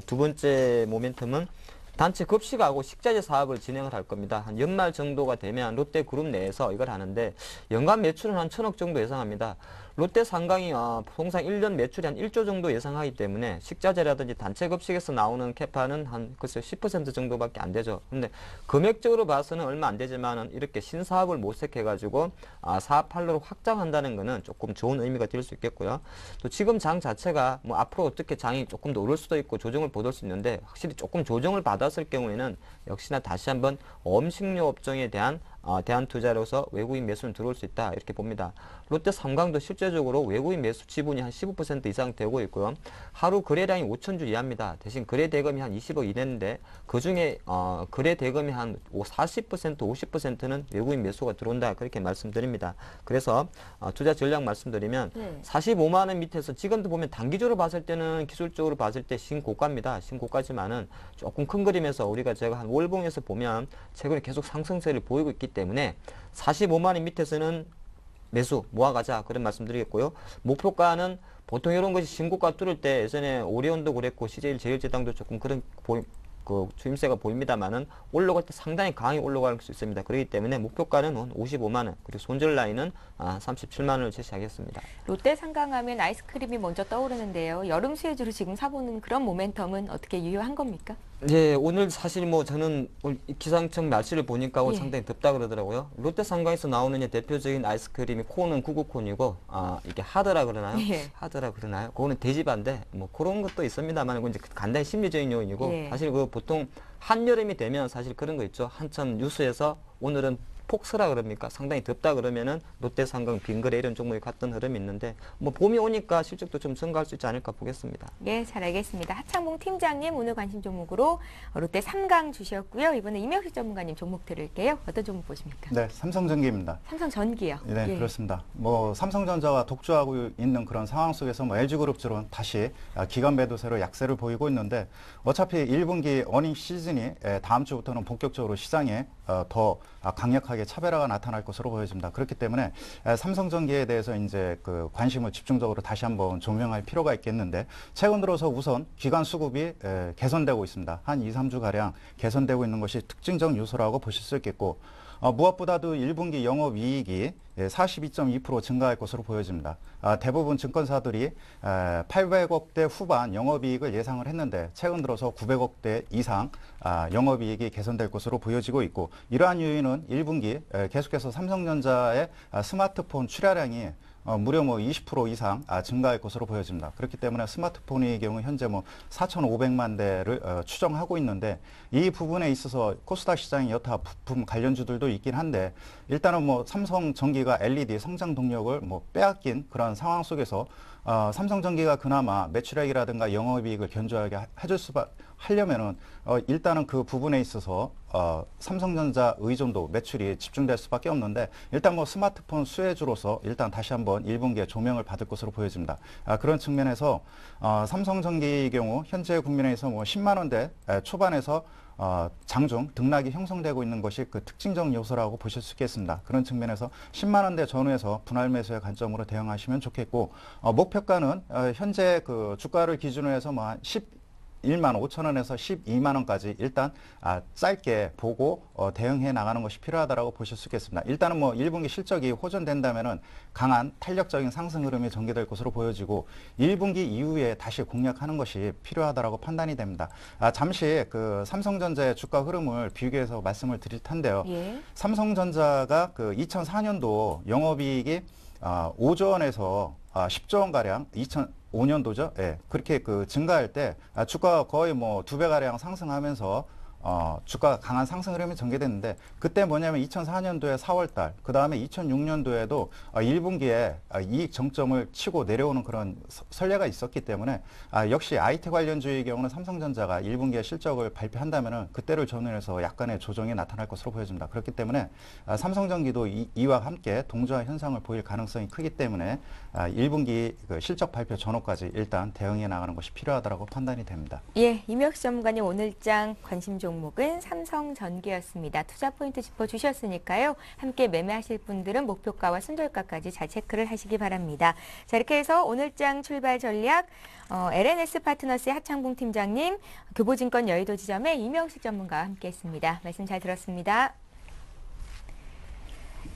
[SPEAKER 2] 두 번째 모멘텀은 단체 급식하고 식자재 사업을 진행을 할 겁니다. 한 연말 정도가 되면 롯데그룹 내에서 이걸 하는데 연간 매출은 한 1,000억 정도 예상합니다. 롯데삼강이 통상 1년 매출이 한 1조 정도 예상하기 때문에 식자재라든지 단체 급식에서 나오는 캐파는 한 글쎄 10% 정도밖에 안 되죠. 근데 금액적으로 봐서는 얼마 안 되지만은 이렇게 신사업을 모색해가지고 사업 판로를 확장한다는 거는 조금 좋은 의미가 될 수 있겠고요. 또 지금 장 자체가 뭐 앞으로 어떻게 장이 조금 더 오를 수도 있고 조정을 받을 수 있는데, 확실히 조금 조정을 받았을 경우에는 역시나 다시 한번 음식료 업종에 대한 대한투자로서 외국인 매수는 들어올 수 있다 이렇게 봅니다. 롯데삼강도 실제적으로 외국인 매수 지분이 한 15% 이상 되고 있고요. 하루 거래량이 5,000주 이하입니다. 대신 거래 대금이 한 20억 이내인데 그중에 거래 대금이 한 40% 50%는 외국인 매수가 들어온다 그렇게 말씀드립니다. 그래서 투자 전략 말씀드리면 45만 원 밑에서 지금도 보면 단기적으로 봤을 때는 기술적으로 봤을 때 신고가입니다. 신고가지만은 조금 큰 그림에서 우리가 제가 한 월봉에서 보면 최근에 계속 상승세를 보이고 있기 때문에 45만 원 밑에서는 매수 모아가자 그런 말씀드리겠고요. 목표가는 보통 이런 것이 신고가 뚫을 때 예전에 오리온도 그랬고 CJ 제일제당도 조금 그런 그 주임새가 보입니다만은 올라갈 때 상당히 강하게 올라갈 수 있습니다. 그렇기 때문에 목표가는 55만 원, 그리고 손절 라인은 37만 원을 제시하겠습니다.
[SPEAKER 1] 롯데 삼강하면 아이스크림이 먼저 떠오르는데요. 여름 수혜주로 지금 사보는 그런 모멘텀은 어떻게 유효한 겁니까?
[SPEAKER 2] 네, 오늘 사실 뭐 저는 오늘 기상청 날씨를 보니까 오늘
[SPEAKER 1] 예.
[SPEAKER 2] 상당히 덥다 그러더라고요. 롯데상가에서 나오는 이제 대표적인 아이스크림이 콘은 구구콘이고, 이게 하드라 그러나요?
[SPEAKER 1] 예.
[SPEAKER 2] 하드라 그러나요? 그거는 돼지바인데, 뭐 그런 것도 있습니다만, 그건 이제 간단히 심리적인 요인이고,
[SPEAKER 1] 예.
[SPEAKER 2] 사실 그 보통 한여름이 되면 사실 그런 거 있죠. 한참 뉴스에서 오늘은 폭스라 그럽니까? 상당히 덥다 그러면은 롯데상강, 빙그레 이런 종목이 갔던 흐름이 있는데, 뭐 봄이 오니까 실적도 좀 증가할 수 있지 않을까 보겠습니다.
[SPEAKER 1] 예, 잘 알겠습니다. 하창봉 팀장님 오늘 관심 종목으로 롯데 3강 주셨고요. 이번에 임혁식 전문가님 종목 들을게요. 어떤 종목 보십니까?
[SPEAKER 3] 네, 삼성전기입니다.
[SPEAKER 1] 삼성전기요.
[SPEAKER 3] 네,
[SPEAKER 1] 예.
[SPEAKER 3] 그렇습니다. 뭐 삼성전자가 독주하고 있는 그런 상황 속에서 뭐 LG그룹주는 다시 기관 매도세로 약세를 보이고 있는데 어차피 1분기 어닝 시즌이 다음 주부터는 본격적으로 시장에 더 강력하게 차별화가 나타날 것으로 보여집니다. 그렇기 때문에 삼성전기에 대해서 이제 그 관심을 집중적으로 다시 한번 조명할 필요가 있겠는데 최근 들어서 우선 기관 수급이 개선되고 있습니다. 한 2, 3주 가량 개선되고 있는 것이 특징적 요소라고 보실 수 있겠고 무엇보다도 1분기 영업이익이 42.2% 증가할 것으로 보여집니다. 대부분 증권사들이 800억대 후반 영업이익을 예상을 했는데 최근 들어서 900억대 이상 영업이익이 개선될 것으로 보여지고 있고 이러한 요인은 1분기 계속해서 삼성전자의 스마트폰 출하량이 무려 뭐 20% 이상 증가할 것으로 보여집니다. 그렇기 때문에 스마트폰의 경우 현재 뭐 4,500만 대를 추정하고 있는데 이 부분에 있어서 코스닥 시장의 여타 부품 관련주들도 있긴 한데 일단은 뭐 삼성전기가 LED 성장 동력을 뭐 빼앗긴 그런 상황 속에서 삼성전기가 그나마 매출액이라든가 영업이익을 견조하게 해줄 하려면은 일단은 그 부분에 있어서 삼성전자 의존도 매출이 집중될 수밖에 없는데 일단 뭐 스마트폰 수혜주로서 일단 다시 한번 1분기에 조명을 받을 것으로 보여집니다. 그런 측면에서 삼성전기의 경우 현재 국면에서 뭐 10만 원대 초반에서 장중 등락이 형성되고 있는 것이 그 특징적 요소라고 보실 수 있겠습니다. 그런 측면에서 10만 원대 전후에서 분할 매수의 관점으로 대응하시면 좋겠고 목표가는 현재 그 주가를 기준으로 해서 뭐 11만 5천 원에서 12만 원까지 일단 짧게 보고 대응해 나가는 것이 필요하다고 보실 수 있겠습니다. 일단은 뭐 1분기 실적이 호전된다면은 강한 탄력적인 상승 흐름이 전개될 것으로 보여지고 1분기 이후에 다시 공략하는 것이 필요하다고 판단이 됩니다. 잠시 그 삼성전자의 주가 흐름을 비교해서 말씀을 드릴 텐데요.
[SPEAKER 1] 예.
[SPEAKER 3] 삼성전자가 그 2004년도 영업이익이 5조 원에서 10조 원 가량 2005년도죠. 예, 그렇게 그 증가할 때 주가가 거의 뭐 2배 가량 상승하면서 주가가 강한 상승 흐름이 전개됐는데 그때 뭐냐면 2004년도에 4월달 그 다음에 2006년도에도 1분기에 이익 정점을 치고 내려오는 그런 선례가 있었기 때문에 역시 IT 관련주의 경우는 삼성전자가 1분기에 실적을 발표한다면은 그때를 전후해서 약간의 조정이 나타날 것으로 보여집니다. 그렇기 때문에 삼성전기도 이와 함께 동조화 현상을 보일 가능성이 크기 때문에 1분기 그 실적 발표 전후까지 일단 대응해 나가는 것이 필요하다고 판단이 됩니다.
[SPEAKER 1] 예, 임혁식 전문가님 오늘장 관심 종목은 삼성전기였습니다. 투자 포인트 짚어주셨으니까요. 함께 매매하실 분들은 목표가와 순절가까지 잘 체크를 하시기 바랍니다. 자, 이렇게 해서 오늘장 출발 전략 LNS 파트너스의 하창봉 팀장님, 교보증권 여의도 지점의 임혁식 전문가와 함께했습니다. 말씀 잘 들었습니다.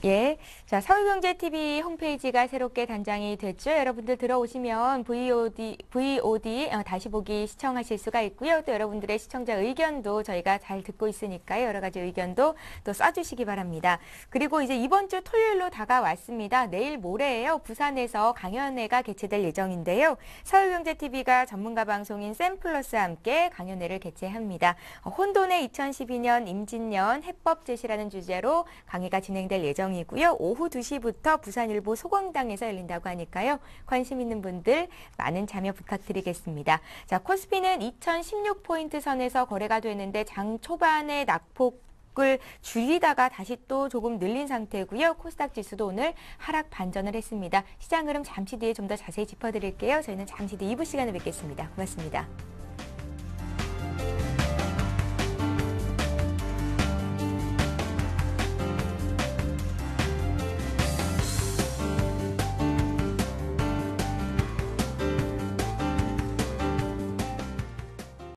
[SPEAKER 1] 예, 자 서울경제TV 홈페이지가 새롭게 단장이 됐죠. 여러분들 들어오시면 VOD 다시 보기 시청하실 수가 있고요. 또 여러분들의 시청자 의견도 저희가 잘 듣고 있으니까요. 여러 가지 의견도 또 쏴주시기 바랍니다. 그리고 이제 이번 주 토요일로 다가왔습니다. 내일 모레예요. 부산에서 강연회가 개최될 예정인데요. 서울경제TV가 전문가 방송인 샘플러스와 함께 강연회를 개최합니다. 혼돈의 2012년 임진년 해법 제시라는 주제로 강의가 진행될 예정입니다. 이고요. 오후 2시부터 부산일보 소광당에서 열린다고 하니까요. 관심 있는 분들 많은 참여 부탁드리겠습니다. 자, 코스피는 2016포인트 선에서 거래가 되는데 장 초반에 낙폭을 줄이다가 다시 또 조금 늘린 상태고요. 코스닥 지수도 오늘 하락 반전을 했습니다. 시장 흐름 잠시 뒤에 좀 더 자세히 짚어드릴게요. 저희는 잠시 뒤 2부 시간에 뵙겠습니다. 고맙습니다.